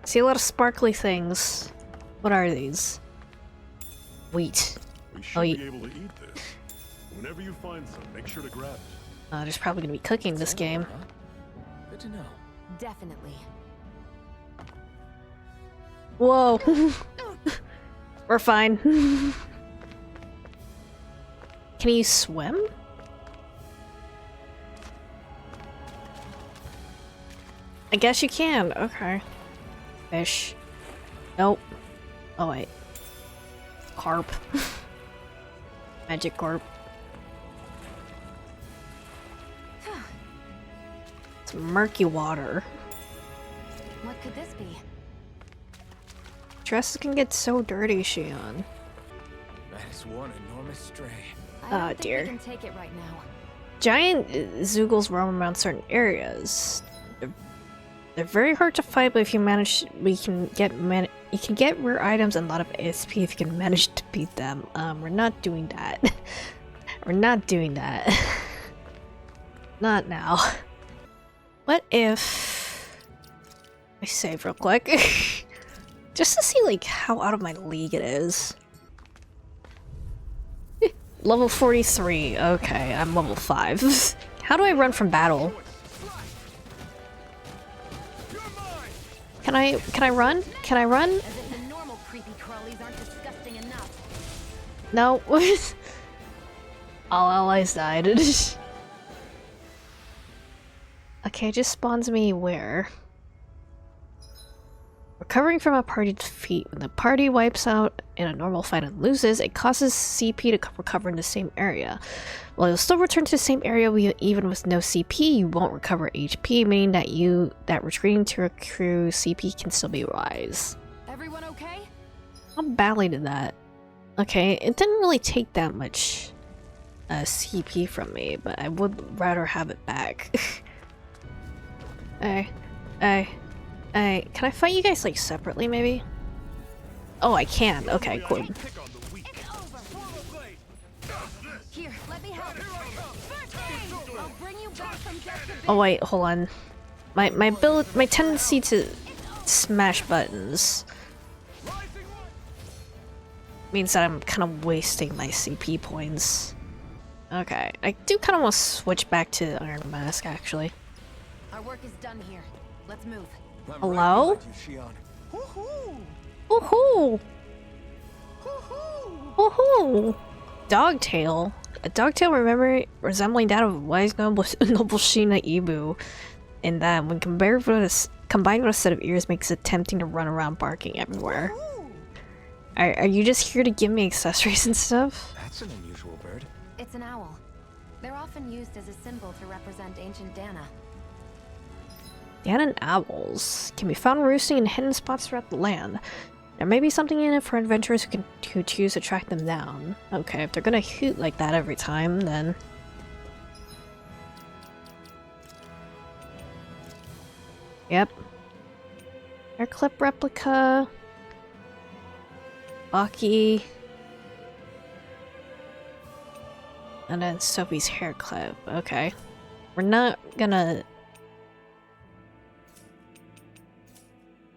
See a lot of sparkly things. What are these? Wheat. We should be able to eat this. Whenever you find some, make sure to grab it. There's probably gonna be cooking this game. Huh? Good to know. Definitely. Whoa. We're fine. Can you swim? I guess you can. Okay. Fish. Nope. Oh wait. Carp. Magic carp. It's murky water. What could this be? Dresses can get so dirty, Shion. That is one enormous stray. I don't Oh, think dear. we can take it right now. Giant Zoogles roam around certain areas. They're very hard to fight, but if you manage, you can get rare items and a lot of ASP if you can manage to beat them. We're not doing that. We're not doing that. Not now. What if I save real quick? Just to see like how out of my league it is. Level 43. Okay, I'm level 5. How do I run from battle? Can I run? Can I run? As if the normal creepy crawlies aren't disgusting enough. No. All allies died. Okay, it just spawns me where? Recovering from a party defeat. When the party wipes out in a normal fight and loses, it causes CP to recover in the same area. While you'll still return to the same area even with no CP, you won't recover HP, meaning that retreating to accrue CP can still be wise. Everyone okay? How badly did that? Okay, it didn't really take that much CP from me, but I would rather have it back. Can I fight you guys like separately maybe? Oh, I can. Okay, cool. Here, let me help. I'll bring you back from death to Oh wait, hold on. My tendency to smash buttons means that I'm kind of wasting my CP points. Okay, I do kind of want to switch back to Iron Mask actually. Our work is done here. Let's move. I'm Hello? right behind you, Shion. Woohoo! Woohoo! Dogtail. A dogtail resembling that of a wise noble Shiina Ibu, in that when combined with a set of ears makes it tempting to run around barking everywhere. Are you just here to give me accessories and stuff? That's an unusual bird. It's an owl. They're often used as a symbol to represent ancient Dana. Danan owls can be found roosting in hidden spots throughout the land. There may be something in it for adventurers who choose to track them down. Okay, if they're gonna hoot like that every time, then... Yep. Hair clip replica. Baki. And then Sophie's hair clip. Okay. We're not gonna...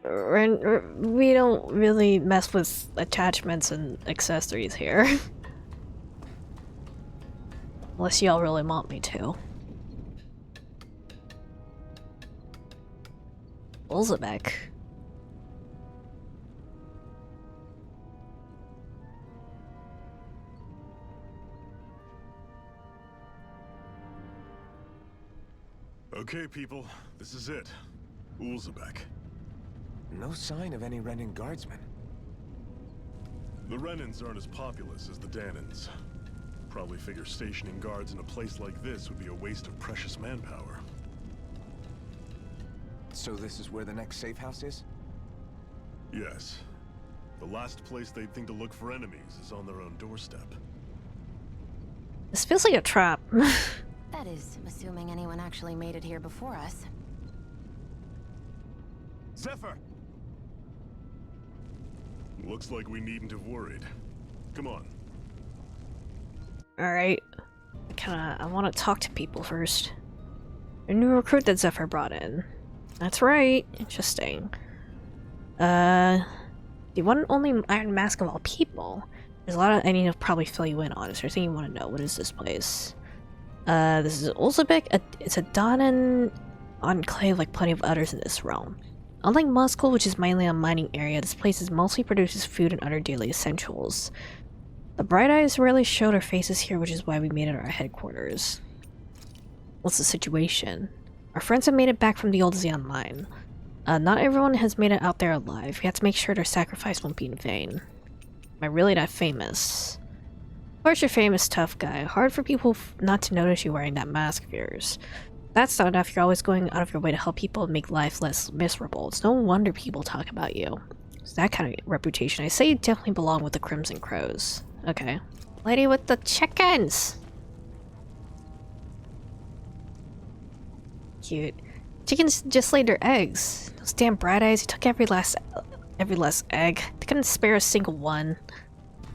We don't really mess with attachments and accessories here. Unless y'all really want me to. Ulzebek. Okay, people, this is it. Ulzebek. No sign of any Renin guardsmen. The Renins aren't as populous as the Danans. Probably figure stationing guards in a place like this would be a waste of precious manpower. So this is where the next safe house is? Yes. The last place they'd think to look for enemies is on their own doorstep. This feels like a trap. That is, assuming anyone actually made it here before us. Zephyr! Looks like we needn't have worried. Come on. Alright. I want to talk to people first. A new recruit that Zephyr brought in. That's right. Interesting. The one only Iron Mask of all people. There's a lot of I need to probably fill you in on. Is there anything you want to know? What is this place? This is Ulzebek. It's a Donan enclave like plenty of others in this realm. Unlike Moscow, which is mainly a mining area, this place mostly produces food and other daily essentials. The Bright Eyes rarely show their faces here, which is why we made it our headquarters. What's the situation? Our friends have made it back from the old Xeon mine. Not everyone has made it out there alive. We have to make sure their sacrifice won't be in vain. Am I really that famous? Of course you're famous, tough guy. Hard for people not to notice you wearing that mask of yours. That's not enough. You're always going out of your way to help people and make life less miserable. It's no wonder people talk about you. It's that kind of reputation. I say you definitely belong with the Crimson Crows. Okay. Lady with the chickens! Cute. Chickens just laid their eggs. Those damn Bright Eyes, you took every last egg. They couldn't spare a single one.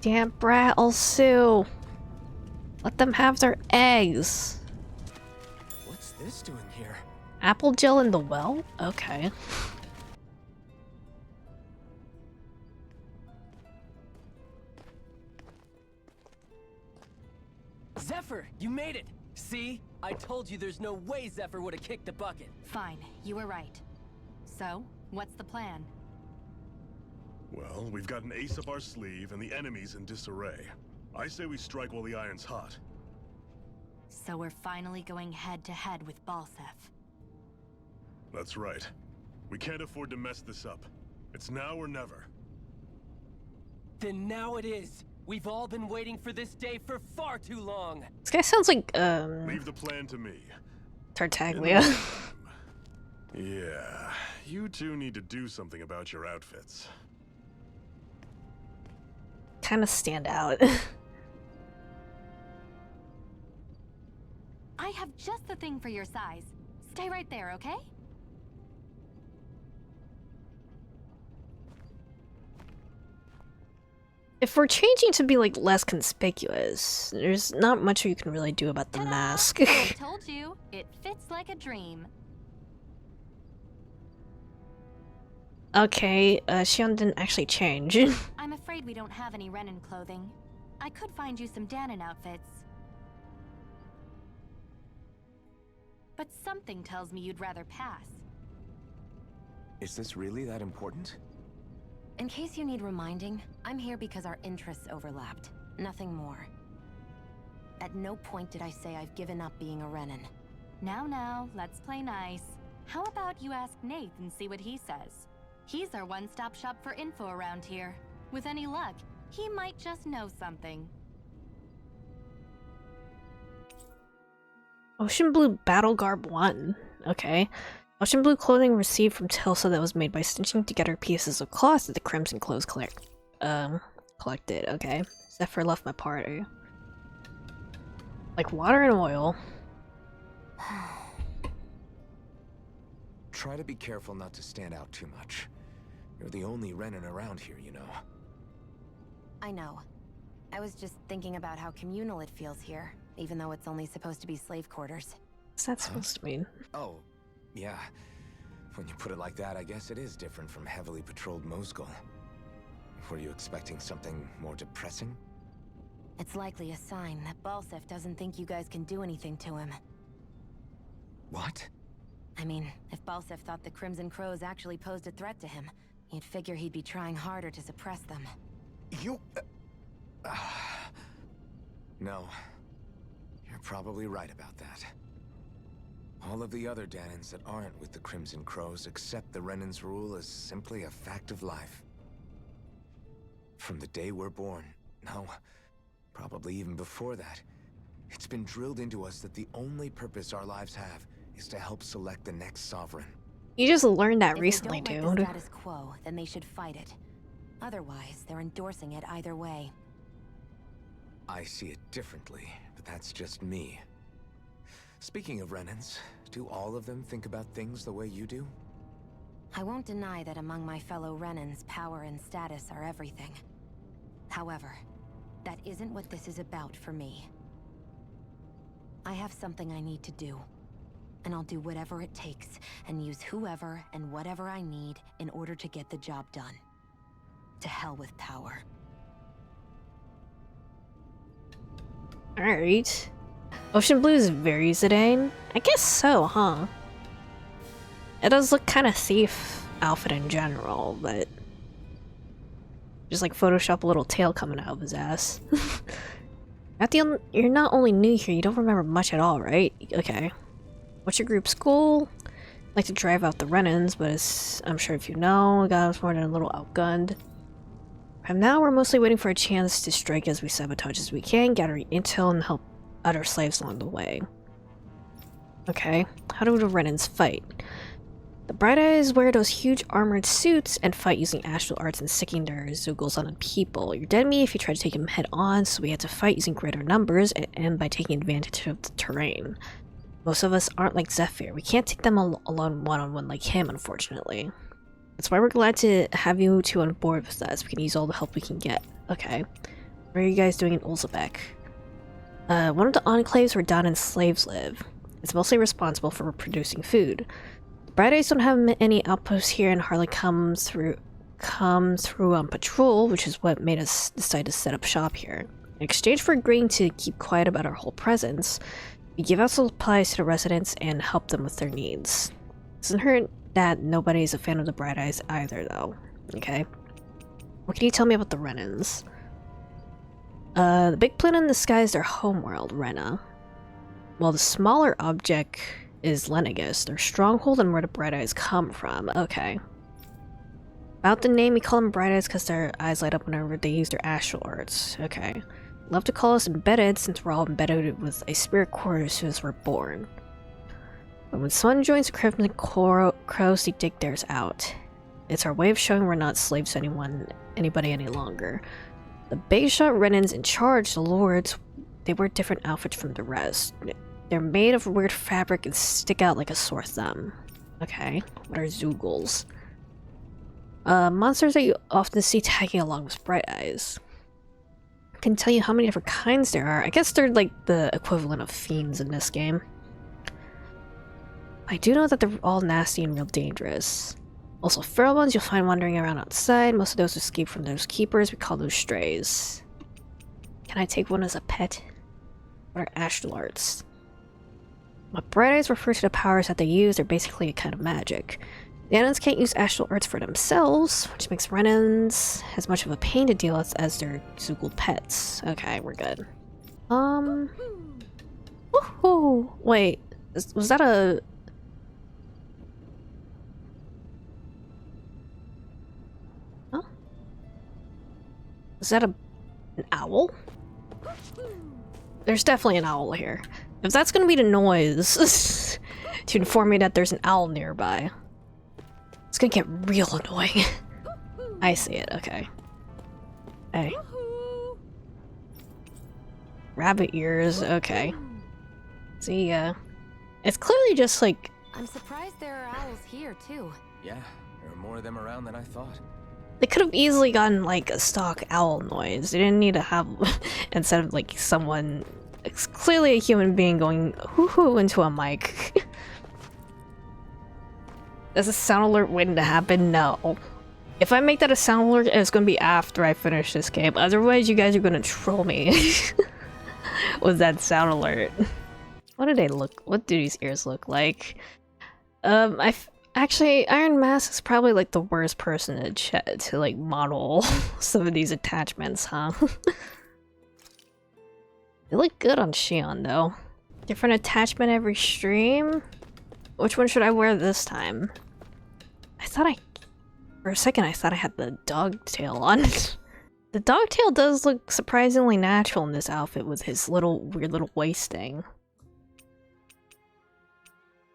Damn brat, I'll sue. Let them have their eggs. What's this doing here? Apple gel in the well? Okay. Zephyr, you made it! See? I told you there's no way Zephyr would have kicked the bucket. Fine, you were right. So, what's the plan? Well, we've got an ace up our sleeve and the enemy's in disarray. I say we strike while the iron's hot. So we're finally going head-to-head with Balsef. That's right. We can't afford to mess this up. It's now or never. Then now it is! We've all been waiting for this day for far too long! This guy sounds like, Leave the plan to me. Tartaglia. Yeah, you two need to do something about your outfits. Kind of stand out. I have just the thing for your size. Stay right there, okay? If we're changing to be, like, less conspicuous, there's not much you can really do about the Ta-da! mask. I told you, it fits like a dream. Okay, Xion didn't actually change. I'm afraid we don't have any Renin clothing. I could find you some Danon outfits. But something tells me you'd rather pass. Is this really that important? In case you need reminding, I'm here because our interests overlapped. Nothing more. At no point did I say I've given up being a Renin. Now, let's play nice. How about you ask Nath and see what he says? He's our one-stop shop for info around here. With any luck, he might just know something. Ocean Blue Battle Garb 1. Okay. Ocean Blue clothing received from Tilsa that was made by stitching together pieces of cloth that the Crimson Crows collected. Okay. Zephyr left my party. Like water and oil. Try to be careful not to stand out too much. You're the only Renin around here, you know. I know. I was just thinking about how communal it feels here, even though it's only supposed to be slave quarters. What's that supposed to mean? Oh, yeah. When you put it like that, I guess it is different from heavily patrolled Mosgul. Were you expecting something more depressing? It's likely a sign that Balsef doesn't think you guys can do anything to him. What? I mean, if Balsef thought the Crimson Crows actually posed a threat to him, you'd figure he'd be trying harder to suppress them. You... No. You're probably right about that. All of the other Danons that aren't with the Crimson Crows accept the Renin's rule as simply a fact of life. From the day we're born, no, probably even before that, it's been drilled into us that the only purpose our lives have is to help select the next sovereign. You just learned that If recently, they don't like dude. the status quo, then they should fight it. Otherwise, they're endorsing it either way. I see it differently, but that's just me. Speaking of Renins, do all of them think about things the way you do? I won't deny that among my fellow Renins, power and status are everything. However, that isn't what this is about for me. I have something I need to do. and I'll do whatever it takes, and use whoever and whatever I need in order to get the job done. To hell with power. Alright. Ocean Blue is very Zidane? I guess so, huh? It does look kind of thief outfit in general, but... just like Photoshop a little tail coming out of his ass. You're not only new here, you don't remember much at all, right? Okay. What's your group's goal? Like to drive out the Renans, but as I'm sure if you know, got us more than a little outgunned. And now we're mostly waiting for a chance to strike as we sabotage as we can, gathering intel and help other slaves along the way. Okay, how do the Renans fight? The Bright Eyes wear those huge armored suits and fight using astral arts and sticking their Zeugles on the people. You're dead meat if you try to take them head on, so we had to fight using greater numbers and by taking advantage of the terrain. Most of us aren't like Zephyr. We can't take them alone one-on-one like him, unfortunately. That's why we're glad to have you two on board with us. We can use all the help we can get. Okay. What are you guys doing in Olzebek? One of the enclaves where Dahnan's slaves live. It's mostly responsible for producing food. The Bright Eyes don't have any outposts here and hardly come through on patrol, which is what made us decide to set up shop here. In exchange for agreeing to keep quiet about our whole presence, we give out supplies to the residents and help them with their needs. Doesn't hurt that nobody's a fan of the Bright Eyes either, though. Okay. What can you tell me about the Renans? The big planet in the sky is their homeworld, Rena. While the smaller object is Lenegis, their stronghold and where the Bright Eyes come from. Okay. About the name, we call them Bright Eyes because their eyes light up whenever they use their astral arts. Okay. Love to call us embedded since we're all embedded with a spirit core as soon as we're born. But when someone joins the Crimson Crows, they dig theirs out. It's our way of showing we're not slaves to anybody any longer. The Bayshot Renans in charge, the Lords, they wear different outfits from the rest. They're made of weird fabric and stick out like a sore thumb. Okay, what are Zeugles? Monsters that you often see tagging along with Bright Eyes. I can tell you how many different kinds there are. I guess they're like the equivalent of fiends in this game. I do know that they're all nasty and real dangerous. Also, feral ones you'll find wandering around outside. Most of those escape from those keepers. We call those strays. Can I take one as a pet? What are astral arts? What Bright Eyes refer to the powers that they use, they're basically a kind of magic. The Renans can't use astral arts for themselves, which makes Renans as much of a pain to deal with as their Zeugl pets. Okay, we're good. Woohoo! Wait, was that a... Huh? Is that an owl? There's definitely an owl here. If that's gonna be the noise to inform me that there's an owl nearby, it's gonna get real annoying. I see it, okay. Hey. Rabbit ears, okay. See, it's clearly just like... I'm surprised there are owls here, too. Yeah, there are more of them around than I thought. They could have easily gotten like a stock owl noise. They didn't need to have, instead of like someone, it's clearly a human being going hoo-hoo into a mic. Does a sound alert waiting to happen? No. If I make that a sound alert, it's gonna be after I finish this game. Otherwise, you guys are gonna troll me with that sound alert. What do they look? What do these ears look like? Actually, Iron Mask is probably like the worst person to like model some of these attachments, huh? They look good on Xion though. Different attachment every stream? Which one should I wear this time? For a second I thought I had the dog tail on. The dog tail does look surprisingly natural in this outfit with his weird little waist thing.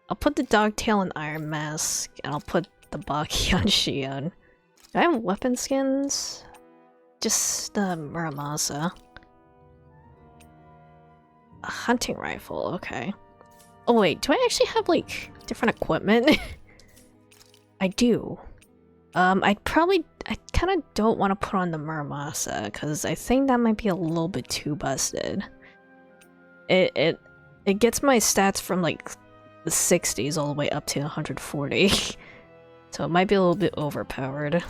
I'll put the dog tail in Iron Mask, and I'll put the Baki on Xion. Do I have weapon skins? Just the Muramasa. A hunting rifle, okay. Oh wait, do I actually have like different equipment? I do. I kind of don't want to put on the Muramasa, because I think that might be a little bit too busted. It gets my stats from like the 60s all the way up to 140. So it might be a little bit overpowered.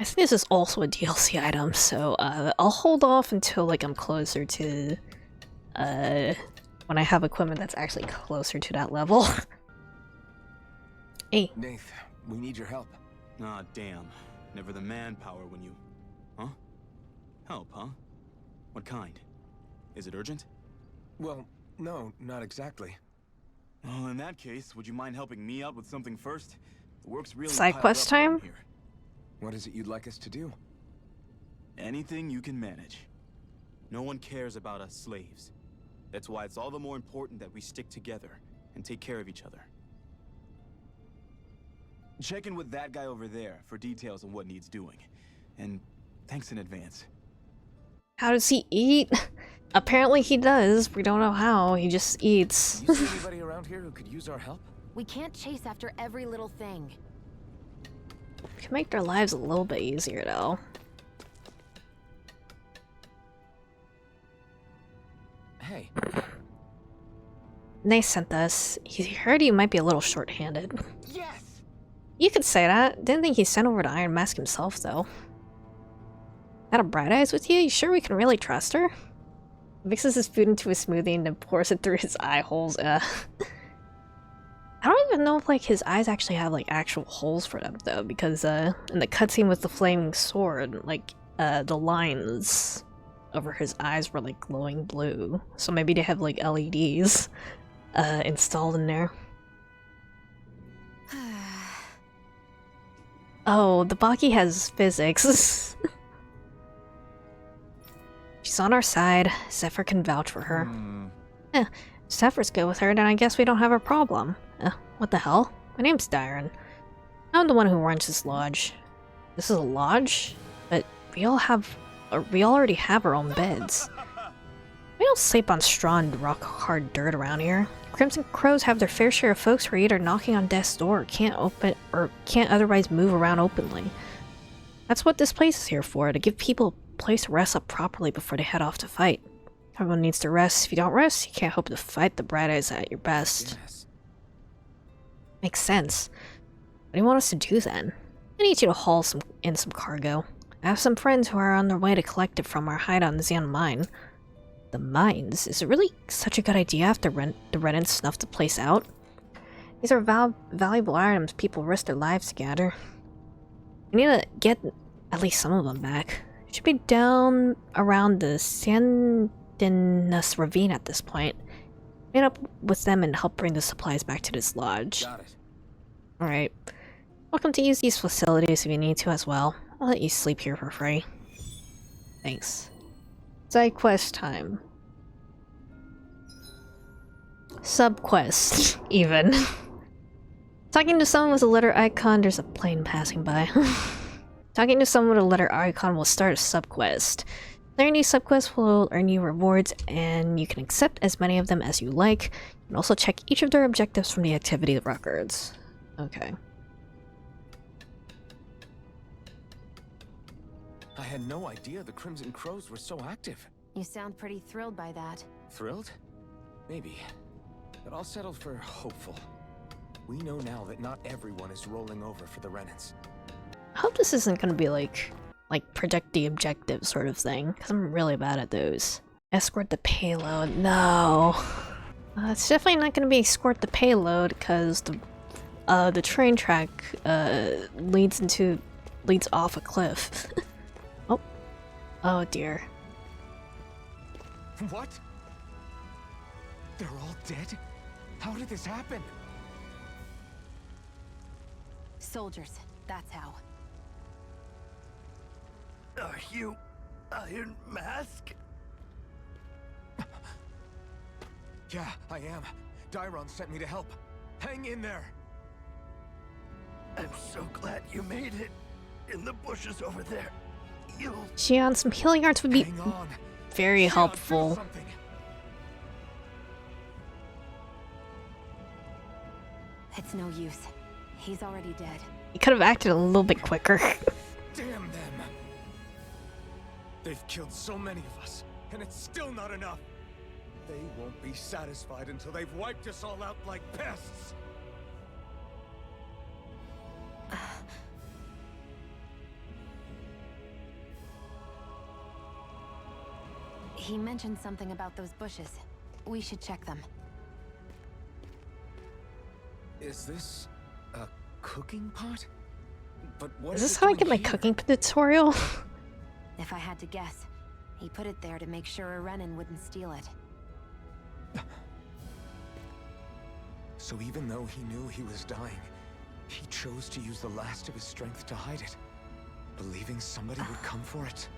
I think this is also a DLC item, so I'll hold off until like I'm closer to when I have equipment that's actually closer to that level. Hey. Nath, we need your help. Ah, damn. Never the manpower when you... Huh? Help, huh? What kind? Is it urgent? Well, no, not exactly. Well, in that case, would you mind helping me out with something first? The work's really Side piled quest up around time? here. What is it you'd like us to do? Anything you can manage. No one cares about us slaves. That's why it's all the more important that we stick together and take care of each other. Check in with that guy over there for details on what needs doing. And thanks in advance. How does he eat? Apparently he does. We don't know how. He just eats. Do you see anybody around here who could use our help? We can't chase after every little thing. We can make their lives a little bit easier though. Hey. They sent us. He heard you might be a little short-handed. Yes! You could say that. Didn't think he sent over to Iron Mask himself though. Got a Bright Eyes with you? You sure we can really trust her? Mixes his food into a smoothie and then pours it through his eye holes. I don't even know if like his eyes actually have like actual holes for them though, because in the cutscene with the flaming sword, like the lines over his eyes were like glowing blue. So maybe they have like LEDs installed in there. Oh, the Baki has physics. She's on our side. Zephyr can vouch for her. If Zephyr's good with her, then I guess we don't have a problem. What the hell? My name's Dyron. I'm the one who runs this lodge. This is a lodge? But we already have our own beds. We don't sleep on straw and rock-hard dirt around here. Crimson Crows have their fair share of folks who are either knocking on death's door or can't otherwise move around openly. That's what this place is here for, to give people a place to rest up properly before they head off to fight. Everyone needs to rest. If you don't rest, you can't hope to fight the Bright Eyes at your best. Yes. Makes sense. What do you want us to do then? I need you to haul in some cargo. I have some friends who are on their way to collect it from our hideout in the Xian mine. The mines? Is it really such a good idea after the Renans snuffed the place out? These are valuable items people risk their lives to gather. We need to get at least some of them back. It should be down around the Sandinus Ravine at this point. Meet up with them and help bring the supplies back to this lodge. Got it. Alright. Welcome to use these facilities if you need to as well. I'll let you sleep here for free. Thanks. Side quest time. Subquest, even. Talking to someone with a letter icon, there's a plane passing by. Talking to someone with a letter icon will start a subquest. Clearing these subquests will earn you rewards, and you can accept as many of them as you like. You can also check each of their objectives from the activity records. Okay. I had no idea the Crimson Crows were so active. You sound pretty thrilled by that. Thrilled? Maybe. But I'll settle for hopeful. We know now that not everyone is rolling over for the Renans. I hope this isn't gonna be like project the objective sort of thing, because I'm really bad at those. Escort the payload. No. It's definitely not gonna be escort the payload, because the train track leads off a cliff. Oh. Oh dear. What? They're all dead? How did this happen? Soldiers, that's how. Are you Iron Mask? Yeah, I am. Dyron sent me to help. Hang in there. I'm so glad you made it. In the bushes over there. Xian, some healing arts would be Hang on. very Xian, do helpful. something. It's no use. He's already dead. You could have acted a little bit quicker. Damn them. They've killed so many of us, and it's still not enough. They won't be satisfied until they've wiped us all out like pests! He mentioned something about those bushes. We should check them. Is this a cooking pot? But what Is is this it how I doing get my here? cooking tutorial? If I had to guess, he put it there to make sure a Renan wouldn't steal it. So even though he knew he was dying, he chose to use the last of his strength to hide it, believing somebody would come for it.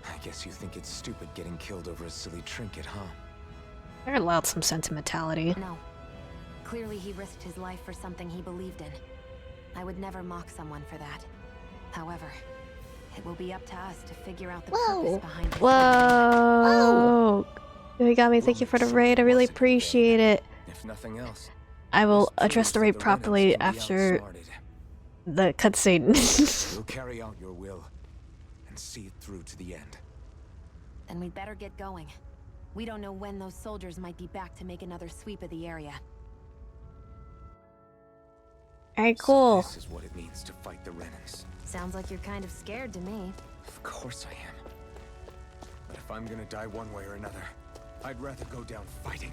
I guess you think it's stupid getting killed over a silly trinket, huh? They're allowed some sentimentality. No. Clearly he risked his life for something he believed in. I would never mock someone for that. However, it will be up to us to figure out the purpose behind his Whoa! You got me. Thank you for the raid. I really appreciate it. If nothing else, I will this address the proves raid that the properly Renans can be after outsmarted. the cutscene. We'll carry out your will and see it through to the end. Then we'd better get going. We don't know when those soldiers might be back to make another sweep of the area. Alright, So cool. this is what it means to fight the Renans. Sounds like you're kind of scared to me. Of course I am. But if I'm gonna die one way or another, I'd rather go down fighting.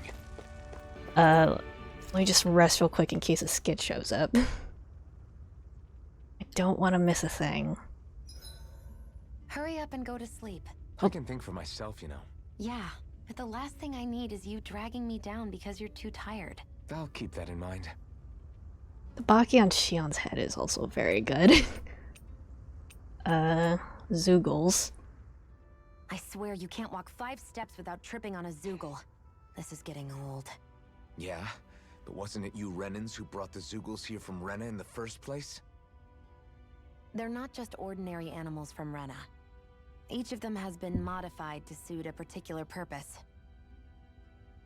Let me just rest real quick in case a skid shows up. I don't want to miss a thing. Hurry up and go to sleep. I can think for myself, you know. Yeah, but the last thing I need is you dragging me down because you're too tired. I'll keep that in mind. The Baki on Shion's head is also very good. Zoogles. I swear you can't walk 5 steps without tripping on a Zoogle. This is getting old. Yeah? But wasn't it you Renans who brought the Zoogles here from Rena in the first place? They're not just ordinary animals from Rena. Each of them has been modified to suit a particular purpose.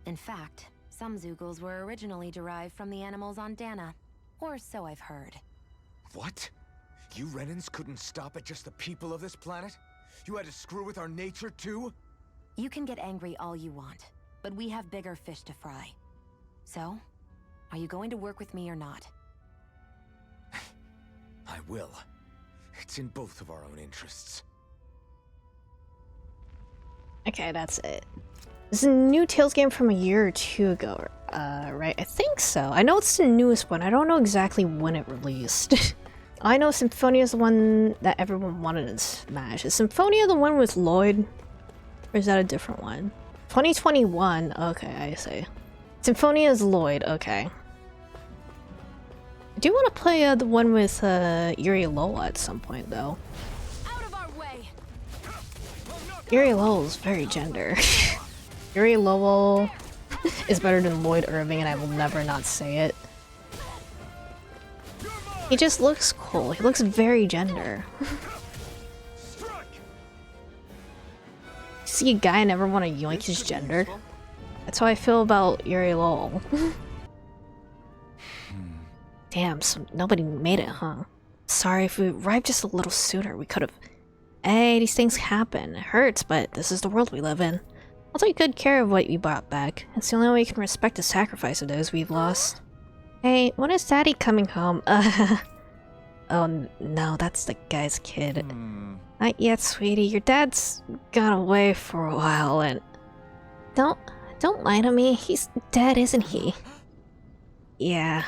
In fact, some Zoogles were originally derived from the animals on Dana. Or so I've heard. What? You Renans couldn't stop at just the people of this planet? You had to screw with our nature too? You can get angry all you want, but we have bigger fish to fry. So, are you going to work with me or not? I will. It's in both of our own interests. Okay, that's it. This is a new Tales game from a year or two ago, right? I think so. I know it's the newest one. I don't know exactly when it released. I know Symphonia is the one that everyone wanted in Smash. Is Symphonia the one with Lloyd? Or is that a different one? 2021. Okay, I see. Symphonia is Lloyd. Okay. I do want to play the one with Yuri Lola at some point, though. Out of our way! Yuri Lowell is very gender. Yuri Lowell is better than Lloyd Irving, and I will never not say it. He just looks cool. He looks very gender. See a guy and never want to yoink his gender. That's how I feel about Yuri Lowell. Damn, so nobody made it, huh? Sorry, if we arrived just a little sooner, we could have... Hey, these things happen. It hurts, but this is the world we live in. I'll take good care of what you brought back. It's the only way we can respect the sacrifice of those we've lost. Hey, when is Daddy coming home? Oh no, that's the guy's kid. Not yet, sweetie. Your dad's gone away for a while, and... Don't lie to me. He's dead, isn't he? Yeah.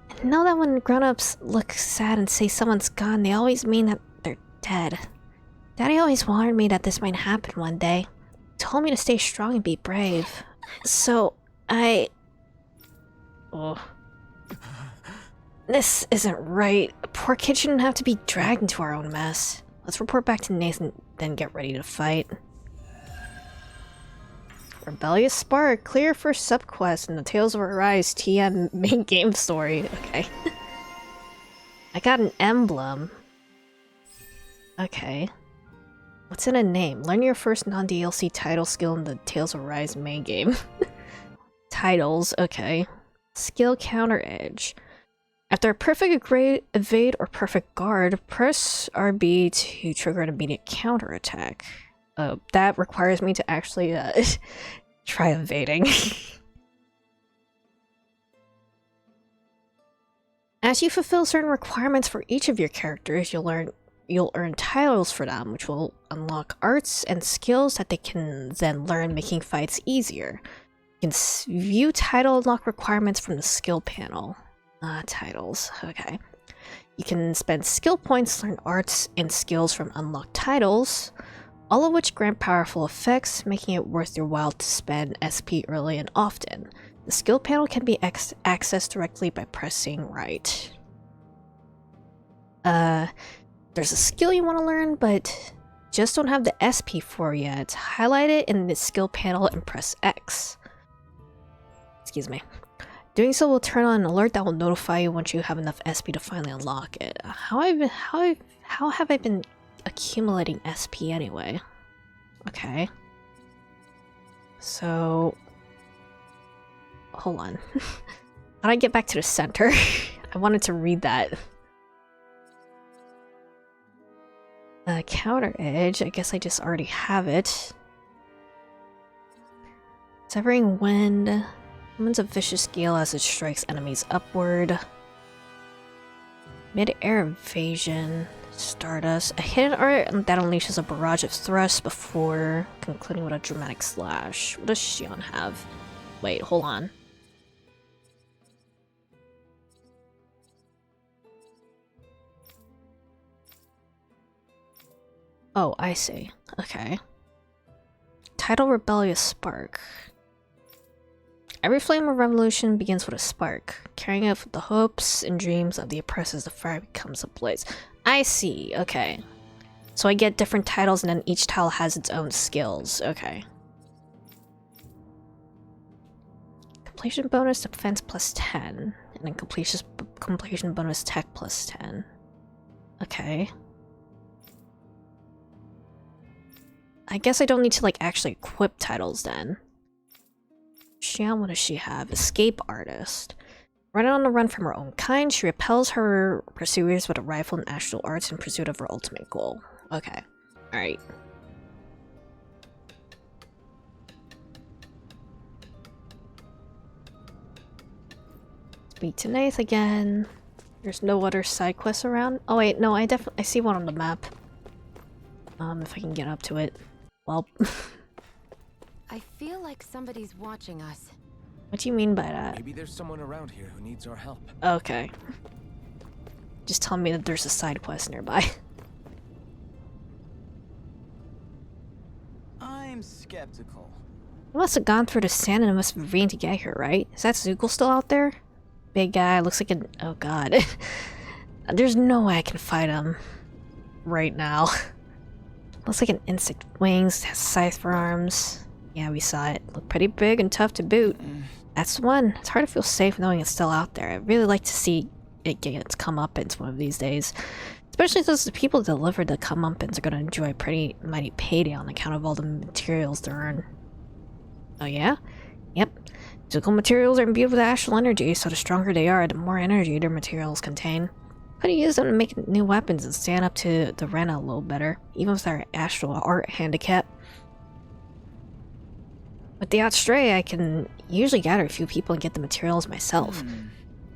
I know that when grown-ups look sad and say someone's gone, they always mean that they're dead. Daddy always warned me that this might happen one day. He told me to stay strong and be brave. So, I... Oh. This isn't right. A poor kid shouldn't have to be dragged into our own mess. Let's report back to Nathan, then get ready to fight. Rebellious Spark, clear for subquest in the Tales of Arise TM main game story. Okay. I got an emblem. Okay. What's in a name? Learn your first non-DLC title skill in the Tales of Arise main game. Titles, okay. Skill Counter Edge. After a perfect evade or perfect guard, press RB to trigger an immediate counterattack. That requires me to actually try evading. As you fulfill certain requirements for each of your characters, you'll earn titles for them, which will unlock arts and skills that they can then learn, making fights easier. You can view title unlock requirements from the skill panel. Titles, okay. You can spend skill points to learn arts and skills from unlocked titles, all of which grant powerful effects, making it worth your while to spend SP early and often. The skill panel can be accessed directly by pressing right. There's a skill you want to learn, but just don't have the SP for yet. Highlight it in the skill panel and press X. Excuse me. Doing so will turn on an alert that will notify you once you have enough SP to finally unlock it. How have I been accumulating SP anyway? Okay. So... hold on. How do I get back to the center? I wanted to read that. Counter Edge, I guess I just already have it. Severing Wind. Summons a vicious gale as it strikes enemies upward. Mid-air evasion. Stardust. A hidden art that unleashes a barrage of thrusts before concluding with a dramatic slash. What does Xion have? Wait, hold on. Oh, I see. Okay. Title Rebellious Spark. Every flame of revolution begins with a spark. Carrying out the hopes and dreams of the oppressors, the fire becomes a blaze. I see, okay. So I get different titles and then each title has its own skills. Okay. Completion bonus defense plus 10. And then completion bonus tech plus 10. Okay. I guess I don't need to like actually equip titles then. Xion, what does she have? Escape Artist. Running on the run from her own kind, she repels her pursuers with a rifle and astral arts in pursuit of her ultimate goal. Okay. Alright. Speak to Nath again. There's no other side quests around. Oh wait, no, I see one on the map. If I can get up to it. Well. I feel like somebody's watching us. What do you mean by that? Maybe there's someone around here who needs our help. Okay. Just tell me that there's a side quest nearby. I'm skeptical. I must have gone through the sand and it must have rained to get here, right? Is that Zoogle still out there? Big guy, looks like an... oh god. There's no way I can fight him right now. Looks like an insect with wings, has scythe for arms. Yeah, we saw it. Looked pretty big and tough to boot. That's the one. It's hard to feel safe knowing it's still out there. I'd really like to see it get its comeuppance one of these days. Especially since the people that delivered the comeuppance are going to enjoy a pretty mighty payday on account of all the materials they earn. Oh yeah? Yep. Physical materials are imbued with astral energy, so the stronger they are, the more energy their materials contain. Could use them to make new weapons and stand up to the Rena a little better, even with our astral art handicap. With the Outstray, I can usually gather a few people and get the materials myself.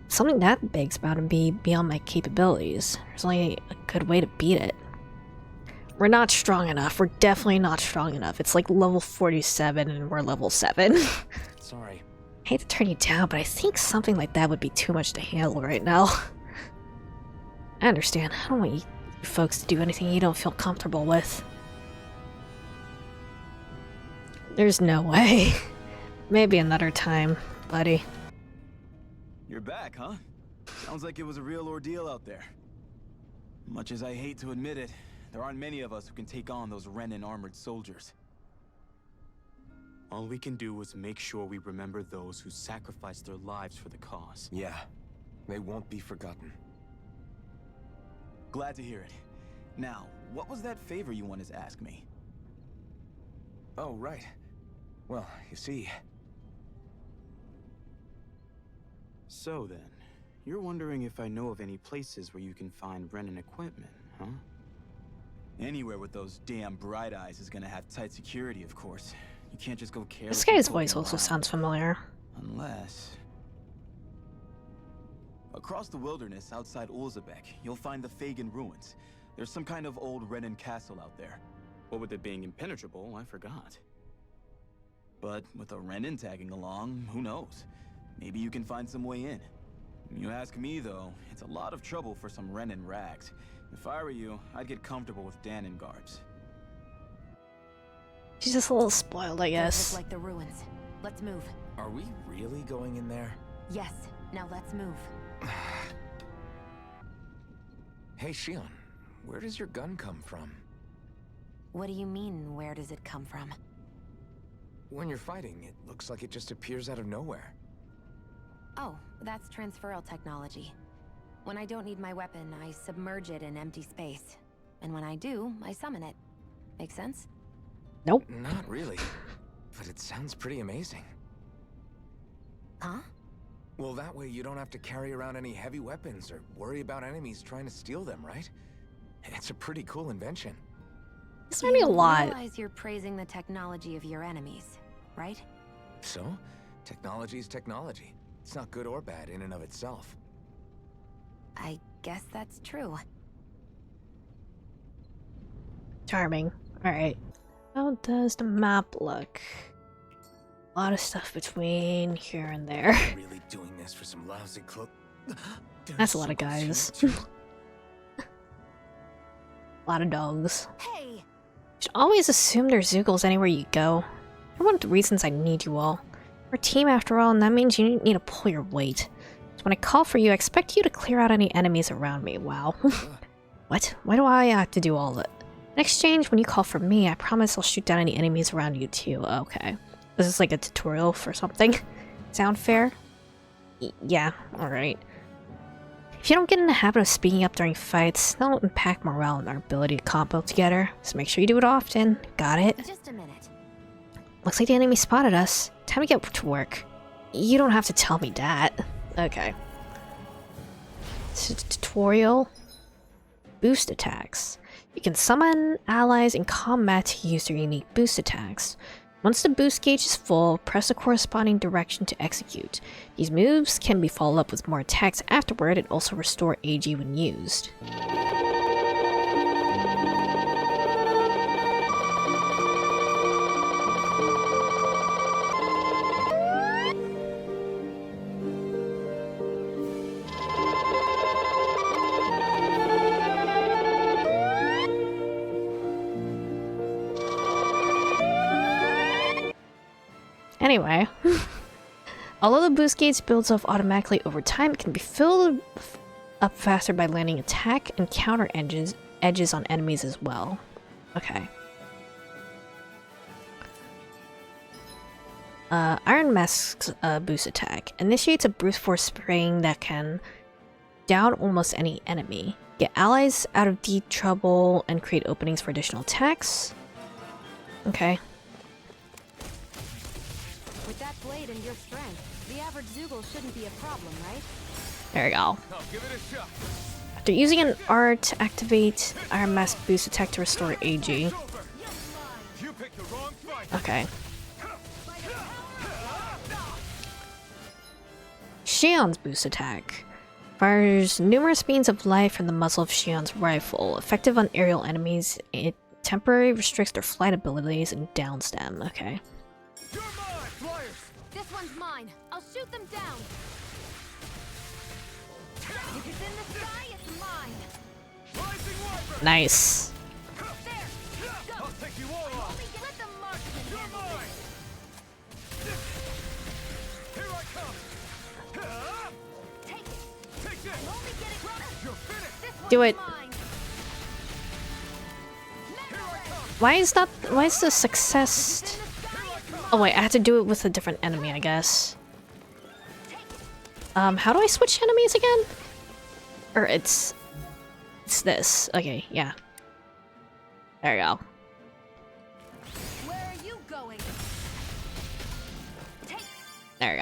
Something that big's about to be beyond my capabilities. There's only a good way to beat it. We're not strong enough. We're definitely not strong enough. It's like level 47 and we're level 7. Sorry. I hate to turn you down, but I think something like that would be too much to handle right now. I understand. I don't want you folks to do anything you don't feel comfortable with. There's no way. Maybe another time, buddy. You're back, huh? Sounds like it was a real ordeal out there. Much as I hate to admit it, there aren't many of us who can take on those Renan armored soldiers. All we can do is make sure we remember those who sacrificed their lives for the cause. Yeah, they won't be forgotten. Glad to hear it. Now, what was that favor you wanted to ask me? Oh, right. Well, you see... So then, you're wondering if I know of any places where you can find Renan equipment, huh? Anywhere with those damn bright eyes is gonna have tight security, of course. You can't just go carelessly. This guy's poking voice also around. sounds familiar. Unless... Across the wilderness outside Ulzebek, you'll find the Fagin ruins. There's some kind of old Renin castle out there. What with it being impenetrable, I forgot. But with a Renin tagging along, who knows? Maybe you can find some way in. You ask me, though, it's a lot of trouble for some Renin rags. If I were you, I'd get comfortable with Danon guards. She's just a little spoiled, I Those guess. look like the ruins. Let's move. Are we really going in there? Yes. Now let's move. Hey, Shion, where does your gun come from? What do you mean, where does it come from? When you're fighting, it looks like it just appears out of nowhere. Oh, that's transferal technology. When I don't need my weapon, I submerge it in empty space. And when I do, I summon it. Make sense? Nope. Not really, but it sounds pretty amazing. Huh? Well, that way you don't have to carry around any heavy weapons or worry about enemies trying to steal them, right? It's a pretty cool invention. This might be a You lot. realize you're praising the technology of your enemies, right? So, technology is technology. It's not good or bad in and of itself. I guess that's true. Charming. Alright. How does the map look? A lot of stuff between here and there. Really doing this for some lousy cloak. That's a lot of guys. A lot of dogs. Hey! You should always assume there's Zeugles anywhere you go. You're one of the reasons I need you all. We're a team after all, and that means you need to pull your weight. So when I call for you, I expect you to clear out any enemies around me. Wow. What? Why do I have to do all of it? In exchange, when you call for me, I promise I'll shoot down any enemies around you too. Okay. This is like a tutorial for something. Sound fair? Yeah, alright. If you don't get in the habit of speaking up during fights, that'll impact morale and our ability to combo together. So make sure you do it often. Got it? Just a minute. Looks like the enemy spotted us. Time to get to work. You don't have to tell me that. Okay. Tutorial. Boost attacks. You can summon allies in combat to use their unique boost attacks. Once the boost gauge is full, press the corresponding direction to execute. These moves can be followed up with more attacks afterward and also restore AG when used. Anyway, although the boost gauge builds up automatically over time, it can be filled up faster by landing attack and counter edges on enemies as well. Okay. Iron Mask's boost attack initiates a brute force spraying that can down almost any enemy, get allies out of deep trouble, and create openings for additional attacks. Okay. With that blade and your strength, the average Zeugle shouldn't be a problem, right? There we go. I'll give it a shot. After using an art to activate Iron Mask boost attack to restore AG. You picked the wrong fight. Okay. Shion's boost attack fires numerous beams of light from the muzzle of Shion's rifle, effective on aerial enemies. It temporarily restricts their flight abilities and downs them. Okay. You're mine, flyers. This one's mine. I'll shoot them down. If it's in the sky, it's mine. Rising Wyvern. Nice. There. Go. I'll take you all on. Let the marksman You're handle mine. this. Here I come. Take it. Take this. Only get it. You're finished. This one's Do it. mine. Here I come. Why is the success... Oh wait, I have to do it with a different enemy, I guess. How do I switch enemies again? Or it's this. Okay, yeah. There we go. Where are you going? Take. There we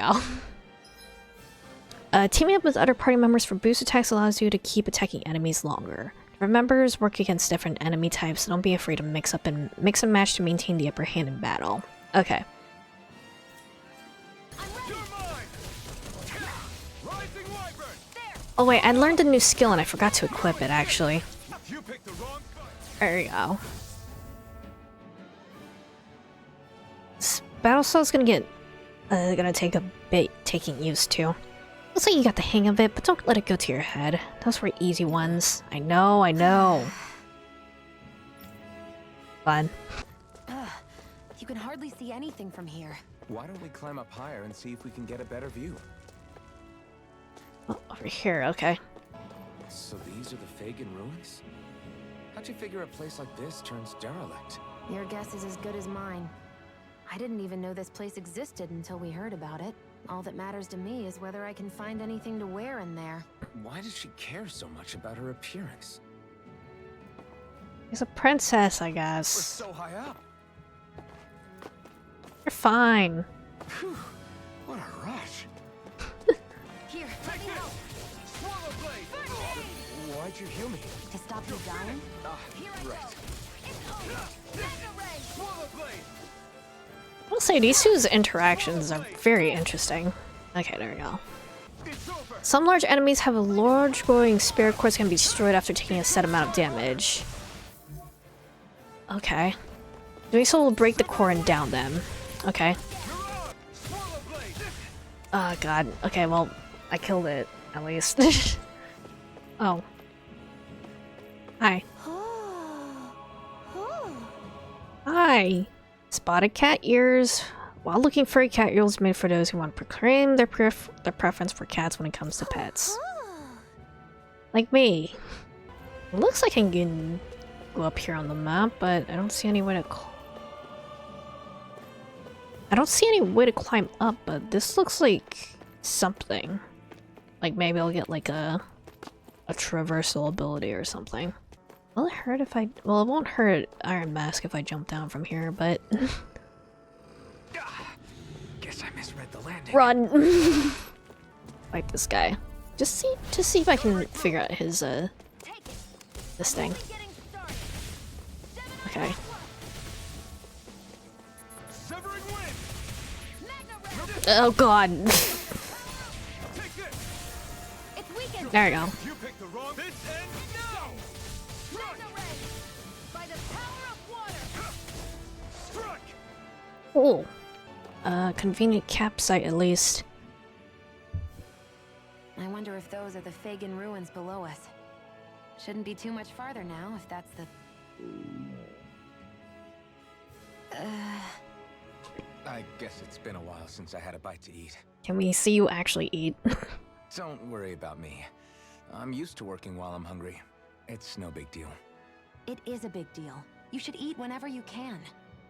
go. Teaming up with other party members for boost attacks allows you to keep attacking enemies longer. Remembers work against different enemy types, so don't be afraid to mix and match to maintain the upper hand in battle. Okay. Oh wait, I learned a new skill and I forgot to equip it actually. There we go. This battle style is gonna take a bit taking used to. Looks like you got the hang of it, but don't let it go to your head. Those were easy ones. I know. Fun. You can hardly see anything from here. Why don't we climb up higher and see if we can get a better view? Oh, over here, okay. So these are the Fagin ruins? How'd you figure a place like this turns derelict? Your guess is as good as mine. I didn't even know this place existed until we heard about it. All that matters to me is whether I can find anything to wear in there. Why does she care so much about her appearance? She's a princess, I We're guess. so high up. You're fine. Whew, what a rush. Here, let me help. Why'd you heal me? To stop you dying? Right. I'll say these two's interactions are very interesting. Okay, there we go. Some large enemies have a large glowing spirit quartz can be destroyed after taking a set amount of damage. Okay. Doing so will break the core and down them. Okay. Oh god. Okay, well, I killed it, at least. Oh. Hi. Hi. Spotted cat ears. While looking for a cat ears made for those who want to proclaim their preference for cats when it comes to pets. Like me. It looks like I can go up here on the map, but I don't see any way to climb up, but this looks like something. Like maybe I'll get like a traversal ability or something. Will it hurt if I... Well, it won't hurt Iron Mask if I jump down from here, but... Guess I misread the landing. Run! Fight this guy. Just see if I can figure out his, this thing. Okay. Oh god! There we go. Cool. Convenient campsite at least. I wonder if those are the Fagin ruins below us. Shouldn't be too much farther now, if that's the... I guess it's been a while since I had a bite to eat. Can we see you actually eat? Don't worry about me. I'm used to working while I'm hungry. It's no big deal. It is a big deal. You should eat whenever you can.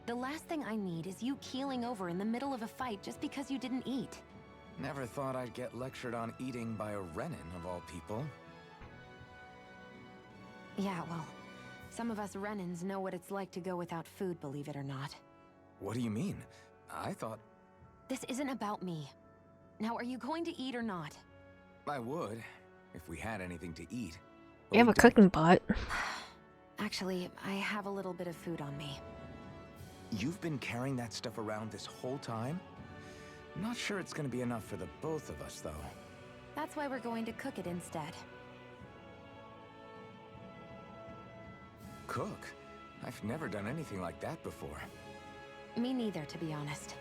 The last thing I need is you keeling over in the middle of a fight just because you didn't eat. Never thought I'd get lectured on eating by a Renin, of all people. Yeah, well, some of us Renins know what it's like to go without food, believe it or not. What do you mean? I thought... This isn't about me. Now, are you going to eat or not? I would, if we had anything to eat. But We have a don't. cooking pot. Actually, I have a little bit of food on me. You've been carrying that stuff around this whole time? Not sure it's gonna be enough for the both of us, though. That's why we're going to cook it instead. Cook? I've never done anything like that before. Me neither, to be honest.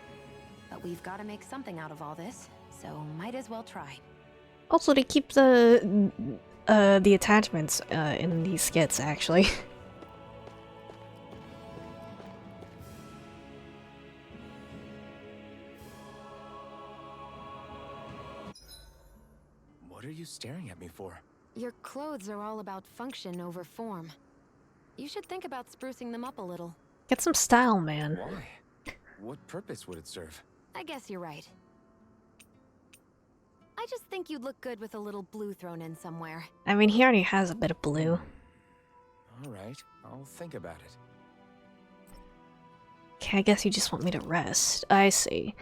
But we've got to make something out of all this, so might as well try. Also, they keep the attachments in these skits, actually. What are you staring at me for? Your clothes are all about function over form. You should think about sprucing them up a little. Get some style, man. Why? What purpose would it serve? I guess you're right. I just think you'd look good with a little blue thrown in somewhere. I mean, he already has a bit of blue. Alright, I'll think about it. Okay, I guess you just want me to rest. I see.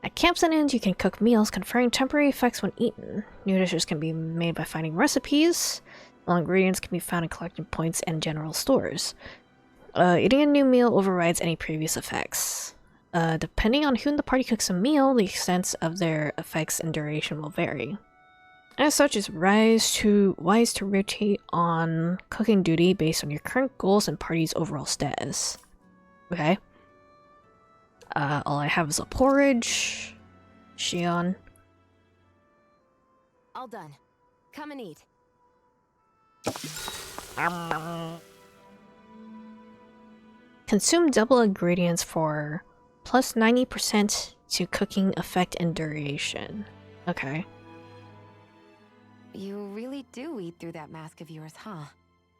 At camps and inns, you can cook meals, conferring temporary effects when eaten. New dishes can be made by finding recipes. while ingredients can be found in collecting points and general stores. Eating a new meal overrides any previous effects. Depending on who in the party cooks a meal, the extent of their effects and duration will vary. As such, it's wise to rotate on cooking duty based on your current goals and party's overall status. Okay. All I have is a porridge. Shion. All done. Come and eat. Consume double ingredients for plus 90% to cooking effect and duration. Okay. You really do eat through that mask of yours, huh?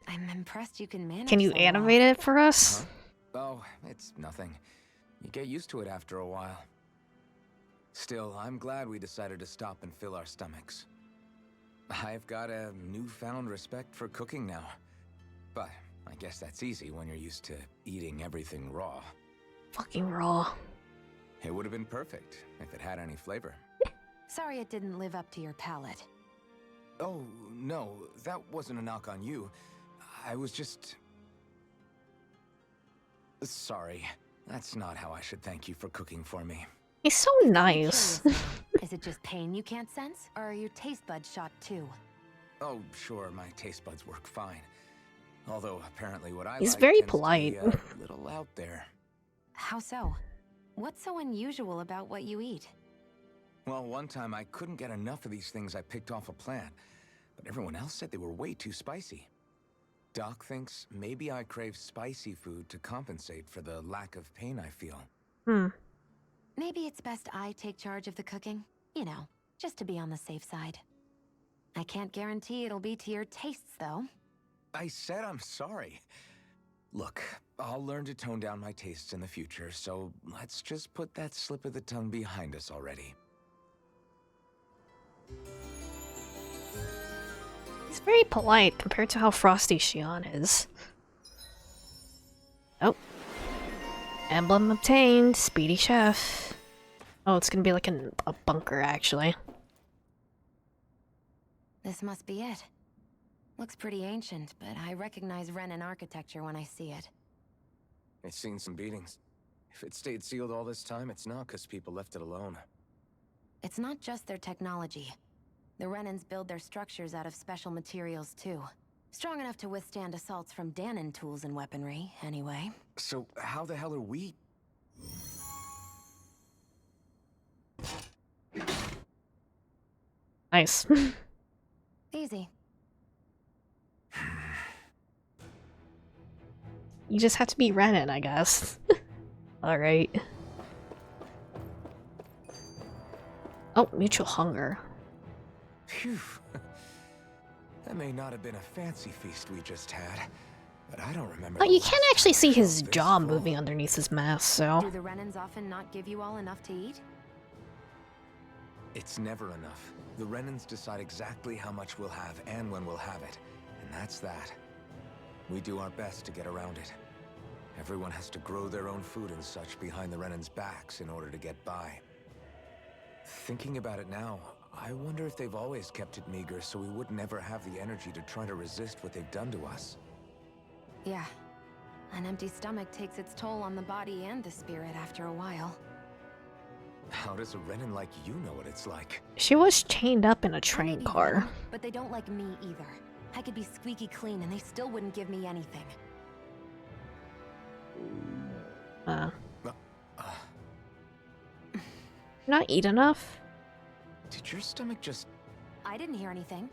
I'm impressed you can manage. Can you so well. animate it for us? Oh, it's nothing. You get used to it after a while. Still, I'm glad we decided to stop and fill our stomachs. I've got a newfound respect for cooking now. But I guess that's easy when you're used to eating everything raw. Fucking raw. It would have been perfect if it had any flavor. Sorry it didn't live up to your palate. Oh, no, that wasn't a knock on you. I was just... Sorry. That's not how I should thank you for cooking for me. He's so nice. Is it just pain you can't sense? Or are your taste buds shot too? Oh, sure, my taste buds work fine. Although, apparently what I He's like very tends to polite. be a little out there. How so? What's so unusual about what you eat? Well, one time I couldn't get enough of these things I picked off a plant, but everyone else said they were way too spicy. Doc thinks maybe I crave spicy food to compensate for the lack of pain I feel. Maybe it's best I take charge of the cooking. You know, just to be on the safe side. I can't guarantee it'll be to your tastes, though. I said I'm sorry. Look, I'll learn to tone down my tastes in the future, so let's just put that slip of the tongue behind us already. He's very polite compared to how frosty Shion is. Oh. Emblem obtained. Speedy Chef. Oh, it's gonna be like a bunker, actually. This must be it. Looks pretty ancient, but I recognize Renan architecture when I see it. It's seen some beatings. If it stayed sealed all this time, it's not because people left it alone. It's not just their technology. The Renans build their structures out of special materials, too. Strong enough to withstand assaults from Danon tools and weaponry, anyway. So how the hell are we? Nice. Easy. You just have to be Renan, I guess. Alright. Oh, mutual hunger. Phew. That may not have been a fancy feast we just had, but I don't remember. Oh, the you last can actually time I see felt his this jaw full. moving underneath his mask, so... Do the Renans often not give you all enough to eat? It's never enough. The Renans decide exactly how much we'll have and when we'll have it, and that's that. We do our best to get around it. Everyone has to grow their own food and such behind the Renans' backs in order to get by. Thinking about it now, I wonder if they've always kept it meager so we would never have the energy to try to resist what they've done to us. Yeah. An empty stomach takes its toll on the body and the spirit after a while. How does a Renan like you know what it's like? She was chained up in a I may train be car. Renan, but they don't like me either. I could be squeaky clean and they still wouldn't give me anything. Not eat enough? Did your stomach just... I didn't hear anything.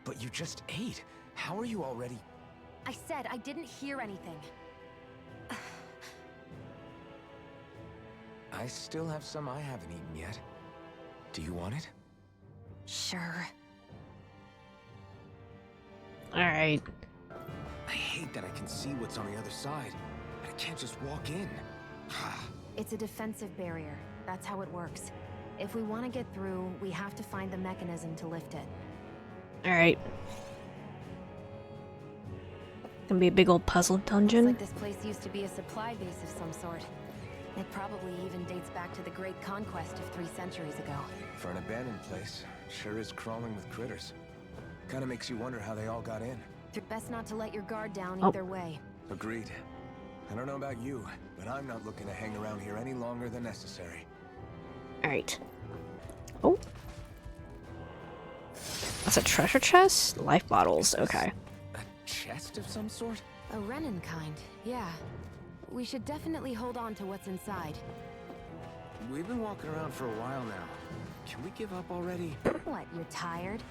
But you just ate. How are you already... I said I didn't hear anything. I still have some I haven't eaten yet. Do you want it? Sure. Alright. I hate that I can see what's on the other side, but I can't just walk in. It's a defensive barrier. That's how it works. If we want to get through, we have to find the mechanism to lift it. Alright. Gonna be a big old puzzle Looks dungeon. like this place used to be a supply base of some sort. It probably even dates back to the Great Conquest of 3 centuries ago. For an abandoned place, sure is crawling with critters. Kinda makes you wonder how they all got in. Best not to let your guard down Oh. either way. Agreed. I don't know about you, but I'm not looking to hang around here any longer than necessary. Alright. Oh. That's a treasure chest? Life bottles, okay. A chest of some sort? A Renin kind, yeah. We should definitely hold on to what's inside. We've been walking around for a while now. Can we give up already? What, you're tired?